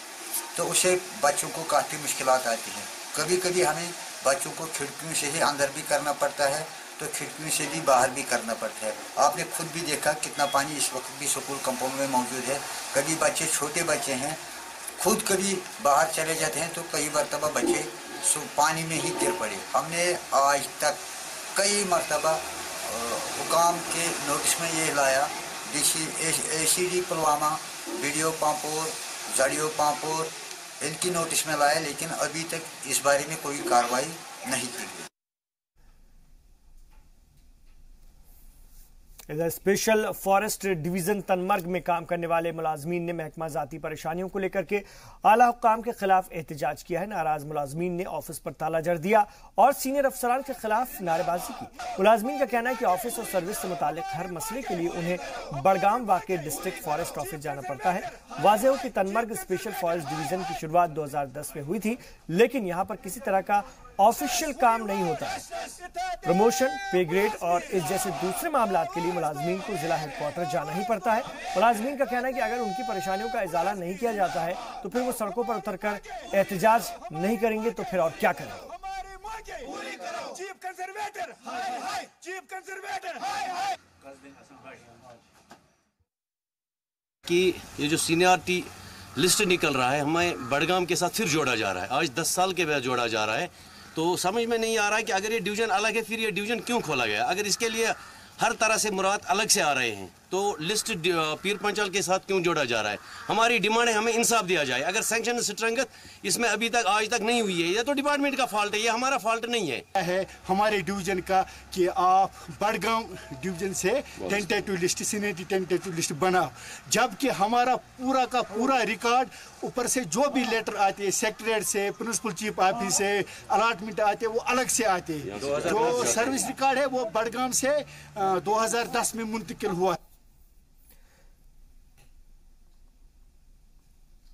तो उससे बच्चों को काफ़ी मुश्किलात आती है। कभी कभी हमें बच्चों को खिड़कियों से ही अंदर भी करना पड़ता है, तो खिड़कियों से भी बाहर भी करना पड़ता है। आपने खुद भी देखा कितना पानी इस वक्त भी स्कूल कंपाउंड में मौजूद है। कभी बच्चे, छोटे बच्चे हैं, खुद कभी बाहर चले जाते हैं तो कई मरतबा बच्चे पानी में ही गिर पड़े। हमने आज तक कई मरतबा हुकाम के नोटिस में ये लाया, ACD Pulwama, BDO Pampore, ZDO Pampore, इनकी नोटिस में लाया, लेकिन अभी तक इस बारे में कोई कार्रवाई नहीं की गई। इधर स्पेशल फॉरेस्ट डिवीजन तनमर्ग में काम करने वाले मुलाजमीन ने महकमा जाती परेशानियों को लेकर के आला हुक्काम के खिलाफ एहतजाज किया है। नाराज मुलाजमीन ने ऑफिस पर ताला जड़ दिया और सीनियर अफसरान के खिलाफ नारेबाजी की। मुलाजमीन का कहना है कि ऑफिस और सर्विस से मुतालिक हर मसले के लिए उन्हें बड़गाम वाक़े डिस्ट्रिक्ट फॉरेस्ट ऑफिस जाना पड़ता है। वाज़ेह हो कि तनमर्ग स्पेशल फॉरेस्ट डिवीजन की शुरुआत 2010 में हुई थी, लेकिन यहाँ पर किसी तरह का ऑफिशियल काम नहीं होता है। प्रमोशन, पे ग्रेड और इस जैसे दूसरे मामलात के लिए मुलाजमीन को जिला हेडक्वार्टर जाना ही पड़ता है। मुलाजमीन का कहना है कि अगर उनकी परेशानियों का इजाला नहीं किया जाता है तो फिर वो सड़कों पर उतरकर एहतजाज नहीं करेंगे तो फिर और क्या करेंगे। कि ये जो सीनियरिटी लिस्ट निकल रहा है हमें बड़गाम के साथ फिर जोड़ा जा रहा है, आज 10 साल के बाद जोड़ा जा रहा है। तो समझ में नहीं आ रहा है कि अगर ये डिवीजन अलग है फिर ये डिवीजन क्यों खोला गया। अगर इसके लिए हर तरह से मुराद अलग से आ रहे हैं तो लिस्ट पीर पंचाल के साथ क्यों जोड़ा जा रहा है। हमारी डिमांड है हमें इंसाफ दिया जाए। अगर सैंक्शन स्ट्रेंथ इसमें अभी तक आज तक नहीं हुई है, ये तो डिपार्टमेंट का फॉल्ट है, ये हमारा फॉल्ट नहीं है हमारे डिवीजन का कि आप बड़गांव डिवीजन से tentative list seniority tentative list बनाओ, जबकि हमारा पूरा का पूरा रिकॉर्ड ऊपर से जो भी लेटर आते हैं सेक्रेटरीट से, प्रिंसिपल चीफ ऑफिस से, अलॉटमेंट आते हैं वो अलग से आते हैं। जो सर्विस रिकॉर्ड है वो बड़गाम से 2010 में मुंतकिल हुआ।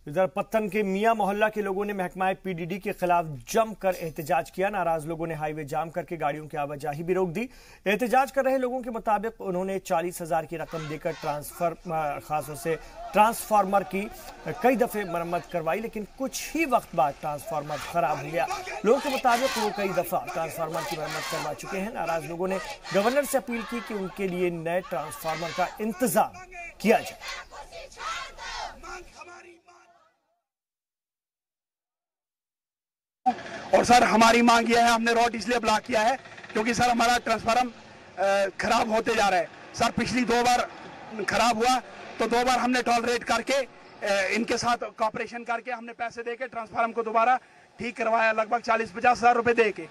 इधर पत्तन के मियां मोहल्ला के लोगों ने महकमा पीडीडी के खिलाफ जमकर एहतजाज किया। नाराज लोगों ने हाईवे जाम करके गाड़ियों की आवाजाही भी रोक दी। एहतजाज कर रहे लोगों के मुताबिक उन्होंने 40,000 की रकम देकर खासतौर से ट्रांसफार्मर की कई दफे मरम्मत करवाई, लेकिन कुछ ही वक्त बाद ट्रांसफार्मर खराब हो गया। लोगों के मुताबिक वो कई दफा ट्रांसफार्मर की मरम्मत करवा चुके हैं। नाराज लोगों ने गवर्नर से अपील की कि उनके लिए नए ट्रांसफार्मर का इंतजाम किया जाए। और सर हमारी मांग यह है, हमने रोड इसलिए ब्लॉक किया है क्योंकि सर हमारा ट्रांसफार्मर खराब होते जा रहा है। सर पिछली 2 बार खराब हुआ तो 2 बार हमने टॉलरेट करके इनके साथ कॉपरेशन करके हमने पैसे देके ट्रांसफार्मर को दोबारा ठीक करवाया, लगभग 40-50 हज़ार रुपए दे के।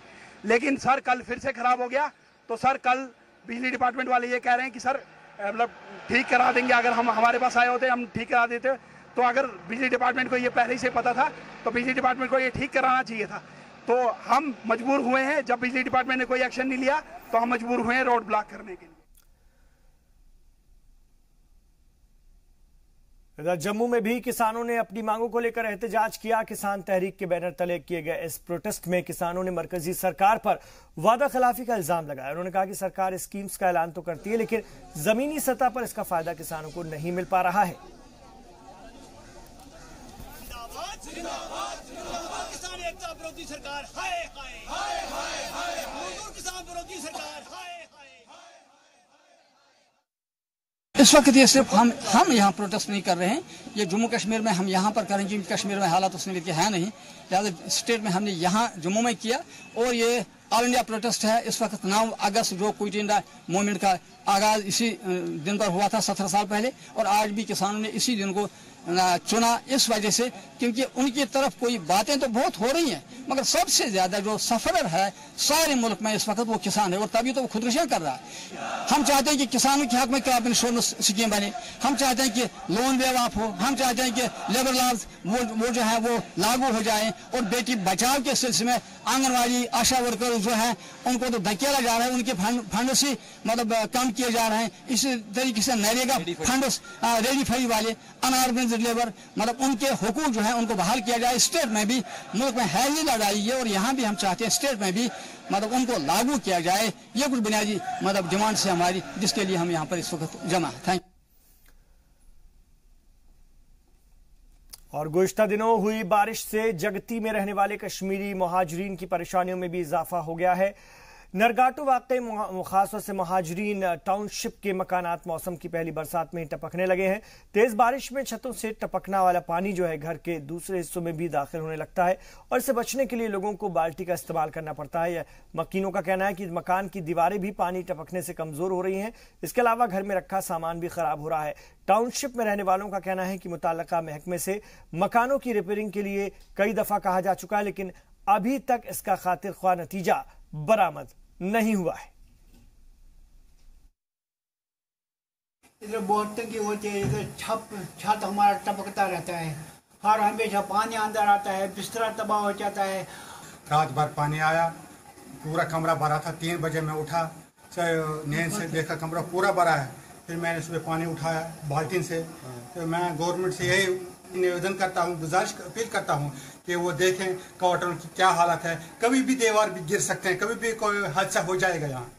लेकिन सर कल फिर से खराब हो गया तो सर कल बिजली डिपार्टमेंट वाले ये कह रहे हैं कि सर मतलब ठीक करा देंगे। अगर हम हमारे पास आए होते हम ठीक करा देते। तो अगर बिजली डिपार्टमेंट को ये पहले से पता था तो बिजली डिपार्टमेंट को ये ठीक कराना चाहिए था। तो हम मजबूर हुए हैं, जब बिजली डिपार्टमेंट ने कोई एक्शन नहीं लिया तो हम मजबूर हुए हैं रोड ब्लॉक करने के लिए। इधर जम्मू में भी किसानों ने अपनी मांगों को लेकर एहतजाज किया। किसान तहरीक के बैनर तले किए गए इस प्रोटेस्ट में किसानों ने मरकजी सरकार पर वादा खिलाफी का इल्जाम लगाया। उन्होंने कहा कि सरकार स्कीम्स का ऐलान तो करती है लेकिन जमीनी सतह पर इसका फायदा किसानों को नहीं मिल पा रहा है। सरकार हाय हाय हाय हाय हाय मजदूर किसान विरोधी सरकार हाय हाय। इस वक्त ये सिर्फ हम यहाँ प्रोटेस्ट नहीं कर रहे हैं, ये जम्मू कश्मीर में हम यहाँ पर करेंगे। कश्मीर में हालात उस के है नहीं, लिहाजा स्टेट में हमने यहाँ जम्मू में किया और ये ऑल इंडिया प्रोटेस्ट है। इस वक्त 9 अगस्त जो क्विट इंडिया मूवमेंट का आगाज इसी दिन पर हुआ था 17 साल पहले, और आज भी किसानों ने इसी दिन को चुना इस वजह से क्योंकि उनकी तरफ कोई बातें तो बहुत हो रही हैं मगर सबसे ज्यादा जो सफर है सारे मुल्क में इस वक्त वो किसान है और तभी तो वो खुदकुशियां कर रहा है। हम चाहते हैं कि किसानों के हक में क्रॉप इंश्योरेंस स्कीम बने, हम चाहते हैं कि लोन वेव ऑफ हो, हम चाहते हैं कि लेबर लॉज वो जो है वो लागू हो जाए और बेटी बचाव के सिलसिले में आंगनबाड़ी आशा वर्कर जो है उनको तो धकेला जा रहा है, उनके फंड से मतलब कम किए जा रहे हैं। इसी तरीके से नरेगा फंड रेडीफाई वाले अनऑर्गेनाइज्ड लेबर मतलब उनके हुकूक जो है उनको बहाल किया जाए। स्टेट में भी मुल्क में है ही लड़ाई है और यहाँ भी हम चाहते हैं स्टेट में भी मतलब उनको लागू किया जाए। ये कुछ बुनियादी मतलब डिमांड से हमारी जिसके लिए हम यहाँ पर इस वक्त जमा है। Thank you. और गुज़िश्ता दिनों हुई बारिश से जगती में रहने वाले कश्मीरी मुहाजिरीन की परेशानियों में भी इजाफा हो गया है। नरगाटू वाक़ई खासतौर से मुहाजिरीन टाउनशिप के मकानात मौसम की पहली बरसात में ही टपकने लगे हैं। तेज बारिश में छतों से टपकना वाला पानी जो है घर के दूसरे हिस्सों में भी दाखिल होने लगता है और इससे बचने के लिए लोगों को बाल्टी का इस्तेमाल करना पड़ता है। मकीनों का कहना है कि मकान की दीवारें भी पानी टपकने से कमजोर हो रही हैं। इसके अलावा घर में रखा सामान भी खराब हो रहा है। टाउनशिप में रहने वालों का कहना है कि मुताल्लिका महकमे से मकानों की रिपेयरिंग के लिए कई दफा कहा जा चुका है लेकिन अभी तक इसका खातिर ख्वाह नतीजा बरामद नहीं हुआ है। इधर बहुत तंगी होती है, इधर छत हमारा टपकता रहता है, हर हमेशा पानी अंदर आता है, बिस्तरा तबाह हो जाता है। रात भर पानी आया, पूरा कमरा भरा था। 3 बजे मैं उठा, नींद से देखा कमरा पूरा भरा है। फिर मैंने सुबह पानी उठाया बाल्टी से। तो मैं गवर्नमेंट से यही निवेदन करता हूँ, गुजारिश अपील करता हूँ कि वो देखें क्वार्टर की क्या हालत है। कभी भी दीवार भी गिर सकते हैं, कभी भी कोई हादसा हो जाएगा यहाँ।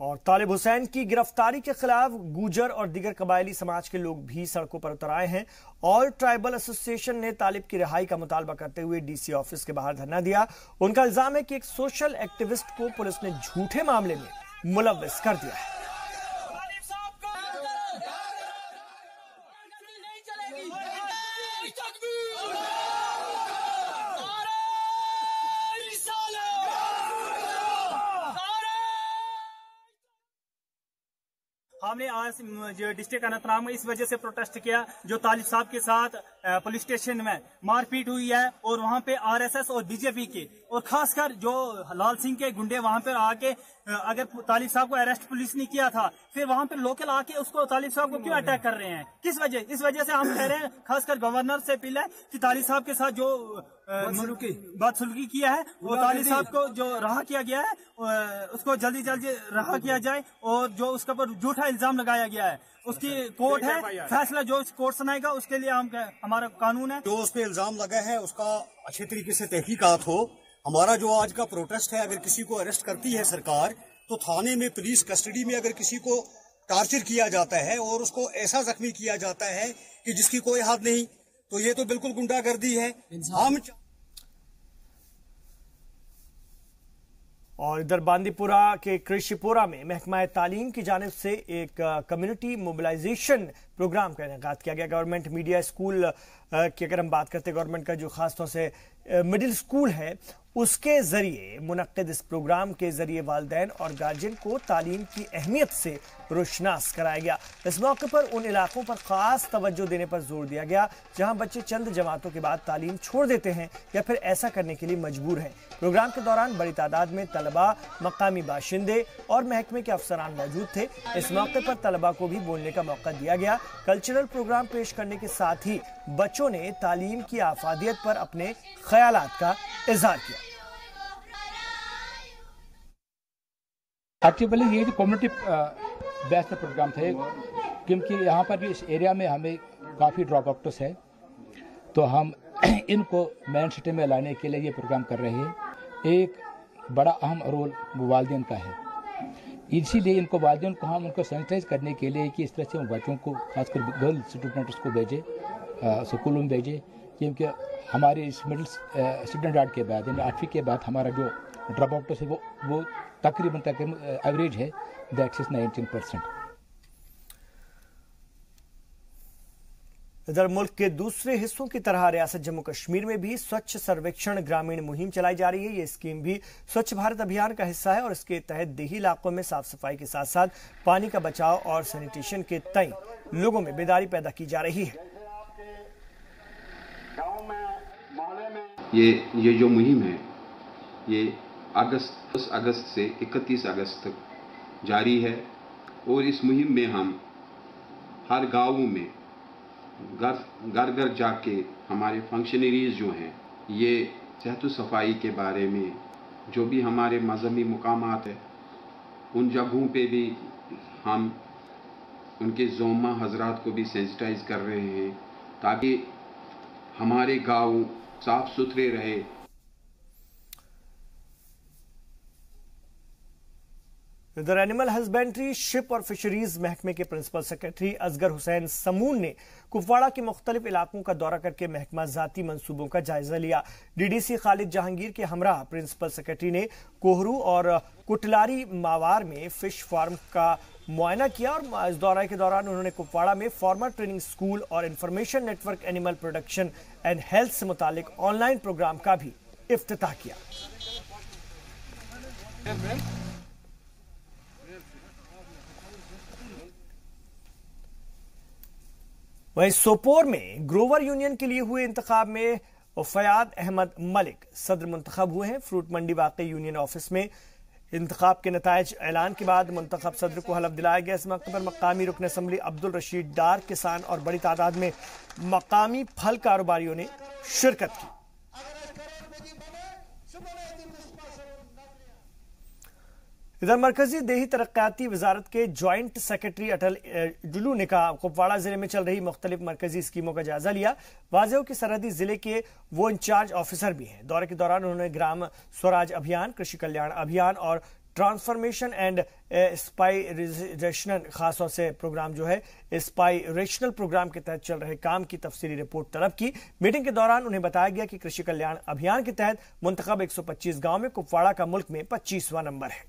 और तालिब हुसैन की गिरफ्तारी के खिलाफ गुजर और दीगर कबायली समाज के लोग भी सड़कों पर उतर आए हैं। ऑल ट्राइबल एसोसिएशन ने तालिब की रिहाई का मुतालबा करते हुए डीसी ऑफिस के बाहर धरना दिया। उनका इल्जाम है कि एक सोशल एक्टिविस्ट को पुलिस ने झूठे मामले में मुलव्विस कर दिया है। हमने आज जो डिस्ट्रिक्ट अनंतनाग में इस वजह से प्रोटेस्ट किया, जो तालिब साहब के साथ पुलिस स्टेशन में मारपीट हुई है और वहां पे आरएसएस और बीजेपी के और खासकर जो लाल सिंह के गुंडे वहां पे आके, अगर तालिब साहब को अरेस्ट पुलिस ने किया था, फिर वहां पे लोकल आके उसको तालिब साहब को क्यों अटैक कर रहे हैं, किस वजह? इस वजह से हम कह रहे हैं, खासकर गवर्नर से अपील है कि तालिब साहब के साथ जो बदसलूकी किया है, वो तालिब साहब को जो रहा किया गया है उसको जल्दी जल्दी रहा किया जाए। और जो उसके ऊपर झूठा इल्जाम लगाया गया है, उसकी कोर्ट है, फैसला जो कोर्ट सुनाएगा उसके लिए हमारा कानून है। जो उस पे इल्जाम लगा है उसका अच्छे तरीके से तहकीकात हो। हमारा जो आज का प्रोटेस्ट है, अगर किसी को अरेस्ट करती है सरकार, तो थाने में पुलिस कस्टडी में अगर किसी को टार्चर किया जाता है और उसको ऐसा जख्मी किया जाता है कि जिसकी कोई हद नहीं, तो ये तो बिल्कुल गुंडागर्दी है। हम और इधर बांदीपुरा के कृषिपुरा में महकमा तालीम की जानिब से एक कम्युनिटी मोबिलाइजेशन प्रोग्राम का इनेकाद किया गया। गवर्नमेंट मीडिया स्कूल की अगर हम बात करते हैं, गवर्नमेंट का जो खास तौर से मिडिल स्कूल है, उसके जरिए मुनक्किद इस प्रोग्राम के जरिए वालिदैन और गार्जियन को तालीम की अहमियत से रोशनास कराया गया। इस मौके पर उन इलाकों पर खास तवज्जो देने पर जोर दिया गया जहां बच्चे चंद जमातों के बाद तालीम छोड़ देते हैं या फिर ऐसा करने के लिए मजबूर हैं। प्रोग्राम के दौरान बड़ी तादाद में तलबा, मकामी बाशिंदे और महकमे के अफसरान मौजूद थे। इस मौके पर तलबा को भी बोलने का मौका दिया गया। कल्चरल प्रोग्राम पेश करने के साथ ही बच्चों ने तालीम की आफादियत पर अपने ख्यालात का इजहार किया। एक्चुअली ये कम्युनिटी बेस्ड प्रोग्राम था, क्योंकि यहाँ पर इस एरिया में हमें काफ़ी ड्रॉप आउट्स है, तो हम इनको मेन सिटी में लाने के लिए ये प्रोग्राम कर रहे हैं। एक बड़ा अहम रोल वालिदैन का है, इसीलिए इनको वालिदैन को हम उनको सेंसिटाइज करने के लिए कि इस तरह से बच्चों को खासकर गर्ल स्टूडेंट्स को भेजें, स्कूलों में भेजें, क्योंकि हमारे इस मिडिल स्टैंडर्ड के बाद यानी 8वीं के बाद हमारा जो ड्रॉप आउट है वो तकरीबन एवरेज है, दैट इज 19%। इधर मुल्क के दूसरे हिस्सों की तरह रियासत जम्मू कश्मीर में भी स्वच्छ सर्वेक्षण ग्रामीण मुहिम चलाई जा रही है। ये स्कीम भी स्वच्छ भारत अभियान का हिस्सा है और इसके तहत देही इलाकों में साफ सफाई के साथ साथ पानी का बचाव और सैनिटेशन के तय लोगों में बेदारी पैदा की जा रही है। ये जो मुहिम है ये 10 अगस्त से 31 अगस्त तक जारी है और इस मुहिम में हम हर गाँवों में घर घर जाके हमारे फंक्शनरीज जो हैं ये सेहत सफाई के बारे में जो भी हमारे मजहबी मुकामात है उन जगहों पे भी हम उनके ज़ोमा हजरात को भी सेंसिटाइज कर रहे हैं ताकि हमारे गाँव साफ सुथरे रहे। इधर एनिमल हस्बेंड्री, शिप और फिशरीज महकमे के प्रिंसिपल सेक्रेटरी असगर हुसैन समून ने कुपवाड़ा के मुख्तलिफ इलाकों का दौरा करके महकमा जाती मंसूबों का जायजा लिया। डीडीसी खालिद जहांगीर के हमरा प्रिंसिपल सेक्रेटरी ने कोहरू और कुटलारी मावार में फिश फार्म का मुआयना किया और इस दौरे के दौरान उन्होंने कुपवाड़ा में फार्मर ट्रेनिंग स्कूल और information network animal production and health से मुतालिक ऑनलाइन प्रोग्राम का भी इफ्तिताह किया। वहीं सोपोर में ग्रोवर यूनियन के लिए हुए इंतखाब में फयाद अहमद मलिक सदर मुंतखब हुए हैं। फ्रूट मंडी वाक़ई यूनियन ऑफिस में इंतखाब के नतायज ऐलान के बाद मुंतखब सदर को हलफ दिलाया गया। इस मौके पर मकामी रुकन असम्बली अब्दुल रशीद डार, किसान और बड़ी तादाद में मकामी फल कारोबारियों ने शिरकत की। इधर मरकजी देही तरक्याती वजारत के ज्वाइंट सेक्रेटरी अटल जुलू ने कुपवाड़ा जिले में चल रही मुख्तलिफ मरकजी स्कीमों का जायजा लिया। वाज़ेह हो कि सरहदी जिले के वो इंचार्ज ऑफिसर भी हैं। दौरे के दौरान उन्होंने ग्राम स्वराज अभियान, कृषि कल्याण अभियान और ट्रांसफॉर्मेशन एंड एस्पायरेशनल खासतौर से प्रोग्राम जो है एस्पायरेशनल प्रोग्राम के तहत चल रहे काम की तफसीली रिपोर्ट तलब की। मीटिंग के दौरान उन्हें बताया गया कि कृषि कल्याण अभियान के तहत मुंतखब 125 गांव में कुपवाड़ा का मुल्क में 25वां नंबर है।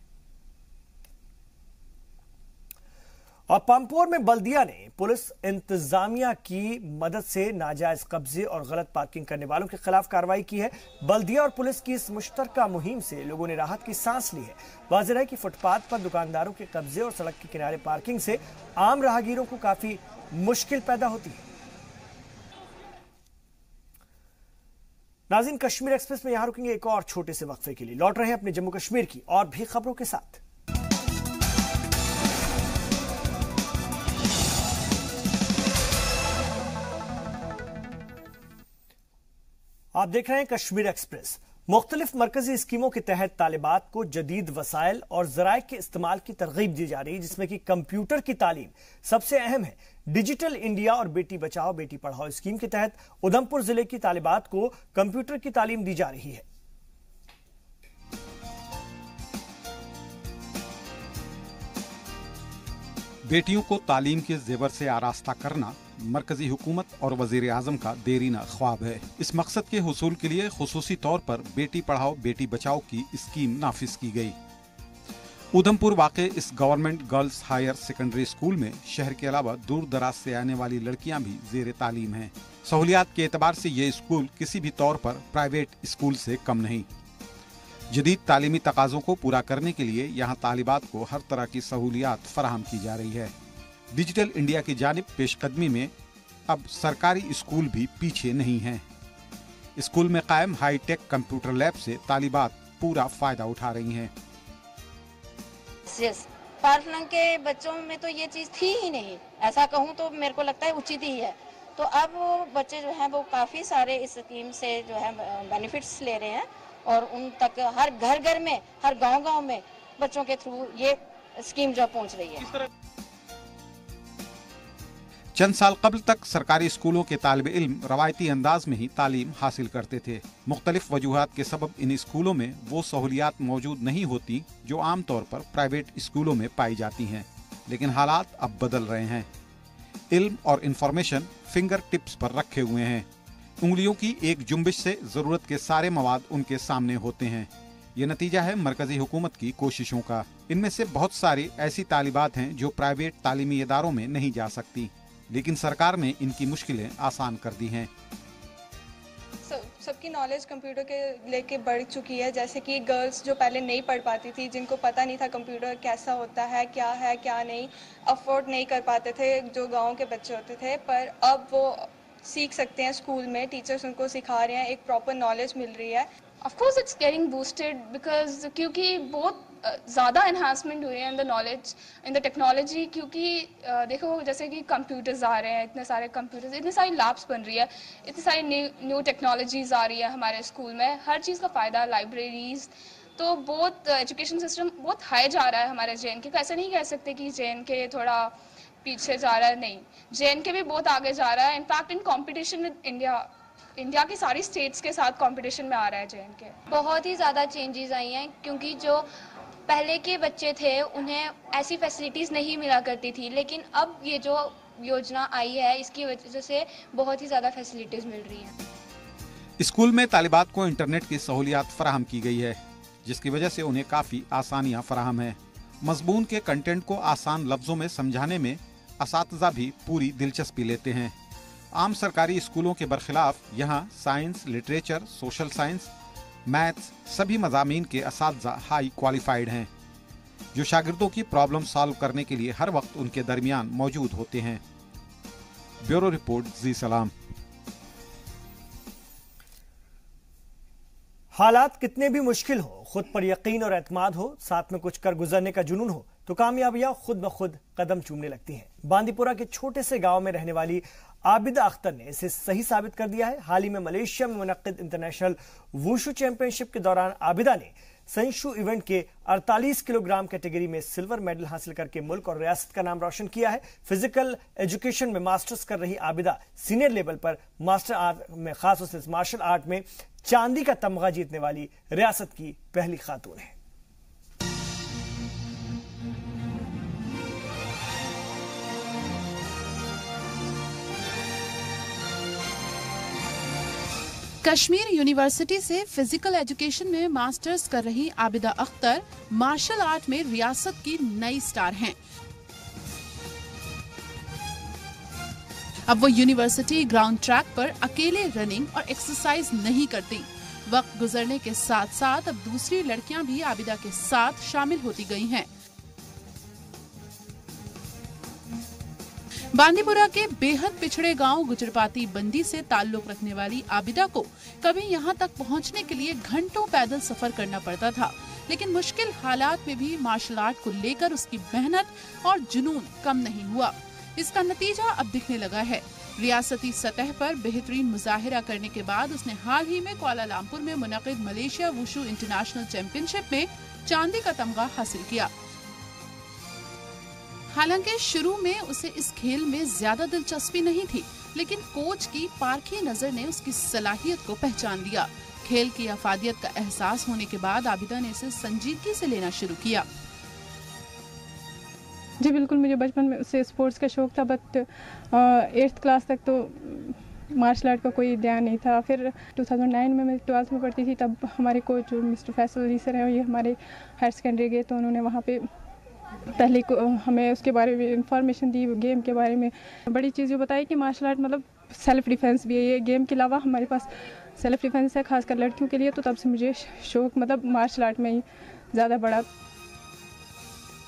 और पंपोर में बल्दिया ने पुलिस इंतजामिया की मदद से नाजायज कब्जे और गलत पार्किंग करने वालों के खिलाफ कार्रवाई की है। बल्दिया और पुलिस की इस मुश्तरका मुहिम से लोगों ने राहत की सांस ली है। वाज़ेह है कि फुटपाथ पर दुकानदारों के कब्जे और सड़क के किनारे पार्किंग से आम राहगीरों को काफी मुश्किल पैदा होती है। नाज़रीन, कश्मीर एक्सप्रेस में यहां रुकेंगे एक और छोटे से वक्फे के लिए। लौट रहे हैं अपने जम्मू कश्मीर की और भी खबरों के साथ। आप देख रहे हैं कश्मीर एक्सप्रेस। मुख्तलिफ मरकजी स्कीमों के तहत तालिबात को जदीद वसाइल और जराए के इस्तेमाल की तरगीब दी जा रही है, जिसमें कि कंप्यूटर की तालीम सबसे अहम है। डिजिटल इंडिया और बेटी बचाओ बेटी पढ़ाओ स्कीम के तहत उधमपुर जिले की तालिबात को कंप्यूटर की तालीम दी जा रही है। बेटियों को तालीम के जेवर से आरास्ता करना मरकजी हुकूमत और वजीर आजम का देरीना ख्वाब है। इस मकसद के हुसूल के लिए खुसूसी तौर पर बेटी पढ़ाओ बेटी बचाओ की स्कीम नाफिज की गई। उधमपुर वाक़े इस government girls higher secondary school में शहर के अलावा दूर दराज से आने वाली लड़कियां भी जेर तालीम हैं। सहूलियात के एतबार से ये स्कूल किसी भी तौर पर प्राइवेट स्कूल से कम नहीं। जदीद तालीमी तकाज़ों को पूरा करने के लिए यहाँ तालिबात को हर तरह की सहूलियात फराहम की जा रही है। डिजिटल इंडिया की जानिब पेशकदमी में अब सरकारी स्कूल भी पीछे नहीं हैं। स्कूल में कायम हाईटेक कंप्यूटर लैब से तालिबात पूरा फायदा उठा रही हैं। पार्टनर के बच्चों में तो ये चीज़ थी ही नहीं, ऐसा कहूँ तो मेरे को लगता है उचित ही है। तो अब वो बच्चे जो हैं वो काफ़ी सारे इस स्कीम से जो है बेनिफिट्स ले रहे हैं और उन तक हर घर घर में, हर गांव-गांव में बच्चों के थ्रू ये स्कीम जो पहुंच रही है। चंद साल कबल तक सरकारी स्कूलों के तालिबे इल्म रवायती अंदाज में ही तालीम हासिल करते थे। मुख्तलिफ वजूहात के सबब इन स्कूलों में वो सहूलियात मौजूद नहीं होती जो आमतौर पर प्राइवेट स्कूलों में पाई जाती हैं। लेकिन हालात अब बदल रहे हैं। इल्म और इंफॉर्मेशन फिंगर टिप्स पर रखे हुए हैं। उंगलियों की एक जुम्बिश से जरूरत के सारे मवाद उनके सामने होते हैं। ये नतीजा है मरकजी हुकूमत की कोशिशों का। इनमें से बहुत सारी ऐसी तालिबात हैं जो प्राइवेट तालीमी इदारों में नहीं जा सकती, लेकिन सरकार ने इनकी मुश्किलें आसान कर दी हैं। सबकी नॉलेज कंप्यूटर के लेके बढ़ चुकी है। जैसे कि गर्ल्स जो पहले नहीं पढ़ पाती थी, जिनको पता नहीं था कंप्यूटर कैसा होता है क्या नहीं, अफोर्ड नहीं कर पाते थे जो गांव के बच्चे होते थे, पर अब वो सीख सकते हैं। स्कूल में टीचर्स उनको सिखा रहे हैं, एक प्रॉपर नॉलेज मिल रही है। Of course it's getting boosted because क्योंकि बहुत ज़्यादा इन्हांसमेंट हुई है in the knowledge in the technology. क्योंकि देखो जैसे कि कंप्यूटर्स आ रहे हैं, इतने सारे कंप्यूटर्स, इतनी सारी लैब्स बन रही है, इतनी सारी न्यू टेक्नोलॉजीज आ रही है हमारे स्कूल में। हर चीज़ का फ़ायदा, लाइब्रेरीज, तो बहुत एजुकेशन सिस्टम बहुत हाई जा रहा है हमारे JNK का। ऐसा नहीं कह सकते कि JNK थोड़ा पीछे जा रहा है, नहीं, JNK भी बहुत आगे जा रहा है। In fact in competition with India की सारी स्टेट्स के साथ कंपटीशन में आ रहा है JNK। बहुत ही ज़्यादा चेंजेस आई हैं क्योंकि जो पहले के बच्चे थे उन्हें ऐसी फैसिलिटीज़ नहीं मिला करती थी, लेकिन अब ये जो योजना आई है इसकी वजह से बहुत ही ज़्यादा फैसिलिटीज़ मिल रही हैं। स्कूल में तालिबात को इंटरनेट की सहूलियात फराहम की गई है, जिसकी वजह से उन्हें काफ़ी आसानियाँ फराहम है। मजमून के कंटेंट को आसान लफ्ज़ों में समझाने में असातिज़ा भी पूरी दिलचस्पी लेते हैं। आम सरकारी स्कूलों के बरखिलाफ यहाँ science, literature, social science, maths सभी मज़ामीन के असातिज़ा हाई क्वालिफाइड हैं, जो शागिर्दों की प्रॉब्लम सॉल्व करने के लिए हर वक्त उनके दरमियान मौजूद होते हैं। ब्यूरो रिपोर्ट, जी सलाम। हालात कितने भी मुश्किल हो, खुद पर यकीन और एतमाद हो, साथ में कुछ कर गुजरने का जुनून हो तो कामयाबियां खुद ब खुद कदम चूमने लगती हैं। बांदीपुरा के छोटे से गांव में रहने वाली आबिदा अख्तर ने इसे सही साबित कर दिया है। हाल ही में मलेशिया में मुनक्किद इंटरनेशनल वुशु चैंपियनशिप के दौरान आबिदा ने संशु इवेंट के 48 किलोग्राम कैटेगरी में सिल्वर मेडल हासिल करके मुल्क और रियासत का नाम रोशन किया है। फिजिकल एजुकेशन में मास्टर्स कर रही आबिदा सीनियर लेवल पर मास्टर आर्ट में, खासतौर से मार्शल आर्ट में चांदी का तमगा जीतने वाली रियासत की पहली खातून है। कश्मीर यूनिवर्सिटी से फिजिकल एजुकेशन में मास्टर्स कर रही आबिदा अख्तर मार्शल आर्ट में रियासत की नई स्टार हैं। अब वो यूनिवर्सिटी ग्राउंड ट्रैक पर अकेले रनिंग और एक्सरसाइज नहीं करती। वक्त गुजरने के साथ साथ अब दूसरी लड़कियां भी आबिदा के साथ शामिल होती गई हैं। बांदीपुरा के बेहद पिछड़े गांव गुजरपाती बंदी से ताल्लुक रखने वाली आबिदा को कभी यहां तक पहुंचने के लिए घंटों पैदल सफर करना पड़ता था, लेकिन मुश्किल हालात में भी मार्शल आर्ट को लेकर उसकी मेहनत और जुनून कम नहीं हुआ। इसका नतीजा अब दिखने लगा है। रियासती सतह पर बेहतरीन मुजाहिरा करने के बाद उसने हाल ही में कुआलालंपुर में मुनक्किद मलेशिया वुशु इंटरनेशनल चैंपियनशिप में चांदी का तमगा हासिल किया। हालांकि शुरू में उसे इस खेल में ज्यादा दिलचस्पी नहीं थी, लेकिन कोच की पारखी नजर ने उसकी सलाहियत को पहचान लिया। खेल की अफादियत का एहसास होने के बाद आबिदा ने इसे संजीदगी से लेना शुरू किया। जी बिल्कुल, मुझे बचपन में से स्पोर्ट्स का शौक था, बट 8th क्लास तक तो मार्शल आर्ट का कोई ध्यान नहीं था। फिर 2009 में मैं 12th में पढ़ती थी, तब हमारे coach mister Faisal Ali sir हैं, ये हमारे हायर सेकेंडरी गए तो उन्होंने वहाँ पे पहले हमें उसके बारे में इंफॉर्मेशन दी, गेम के बारे में बड़ी चीज़ बताई कि मार्शल आर्ट मतलब सेल्फ डिफेंस भी है। ये गेम के अलावा हमारे पास सेल्फ डिफेंस है, खासकर लड़कियों के लिए। तो तब से मुझे शौक मतलब मार्शल आर्ट में ही ज़्यादा बढ़ा।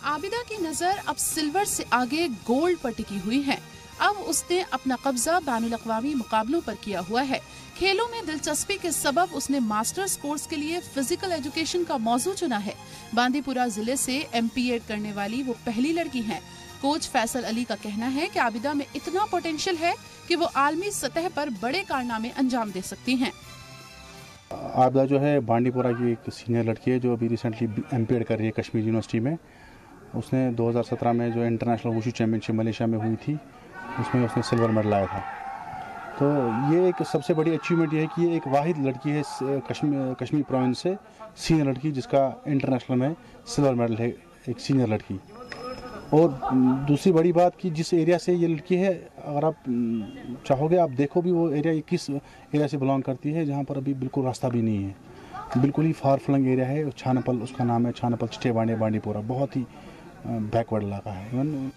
आबिदा की नज़र अब सिल्वर से आगे गोल्ड पर टिकी हुई है। अब उसने अपना कब्जा बैनुल अक़वामी मुकाबलों पर किया हुआ है। खेलों में दिलचस्पी के सबब उसने मास्टर्स कोर्स के लिए फिजिकल एजुकेशन का मौजू चुना है। बांदीपुरा जिले से MPEd करने वाली वो पहली लड़की हैं। कोच फैसल अली का कहना है कि आबिदा में इतना पोटेंशियल है कि वो आलमी सतह पर बड़े कारनामे अंजाम दे सकती हैं। आबिदा जो है बांदीपुरा की एक सीनियर लड़की है जो अभी रिसेंटली MPEd कर रही है कश्मीर यूनिवर्सिटी में। उसने 2017 में जो इंटरनेशनल वुशु चैंपियनशिप मलेशिया में हुई थी, उसमें उसने सिल्वर मेडल लाया था। तो ये एक सबसे बड़ी अचीवमेंट ये है कि ये एक वाहिद लड़की है कश्मीर प्रोविंस से सीनियर लड़की जिसका इंटरनेशनल में सिल्वर मेडल है, एक सीनियर लड़की। और दूसरी बड़ी बात कि जिस एरिया से ये लड़की है, अगर आप चाहोगे आप देखो भी वो एरिया किस एरिया से बिलोंग करती है, जहाँ पर अभी बिल्कुल रास्ता भी नहीं है। बिल्कुल ही फार फ्लंग एरिया है। छानपल उसका नाम है, छानपल चिटेबांडे बांडीपुरा, बहुत ही बैकवर्ड इलाका है।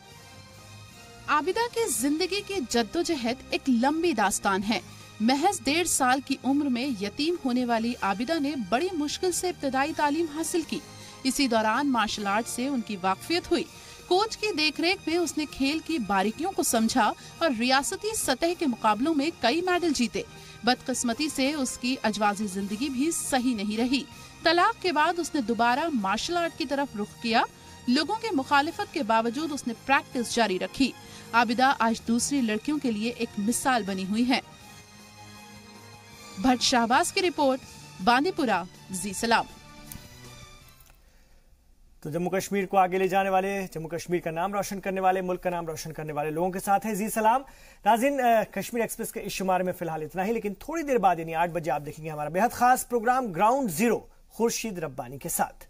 आबिदा की जिंदगी की जद्दोजहद एक लंबी दास्तान है। महज 1.5 साल की उम्र में यतीम होने वाली आबिदा ने बड़ी मुश्किल से इब्तदाई तालीम हासिल की। इसी दौरान मार्शल आर्ट से उनकी वाकफियत हुई। कोच की देखरेख में उसने खेल की बारीकियों को समझा और रियासती सतह के मुकाबलों में कई मेडल जीते। बदकिस्मती से उसकी अजवाजी जिंदगी भी सही नहीं रही। तलाक के बाद उसने दोबारा मार्शल आर्ट की तरफ रुख किया। लोगों के मुखालिफत के बावजूद उसने प्रैक्टिस जारी रखी। आबिदा आज दूसरी लड़कियों के लिए एक मिसाल बनी हुई है। भट्ट शाहबाज की रिपोर्ट, बांदीपुरा, जी सलाम। तो जम्मू कश्मीर को आगे ले जाने वाले, जम्मू कश्मीर का नाम रोशन करने वाले, मुल्क का नाम रोशन करने वाले लोगों के साथ है जी सलाम। नाज़रीन, कश्मीर एक्सप्रेस के इस शुमार में फिलहाल इतना ही, लेकिन थोड़ी देर बाद यानी 8 बजे आप देखेंगे हमारा बेहद खास program ground zero Khurshid Rabbani के साथ।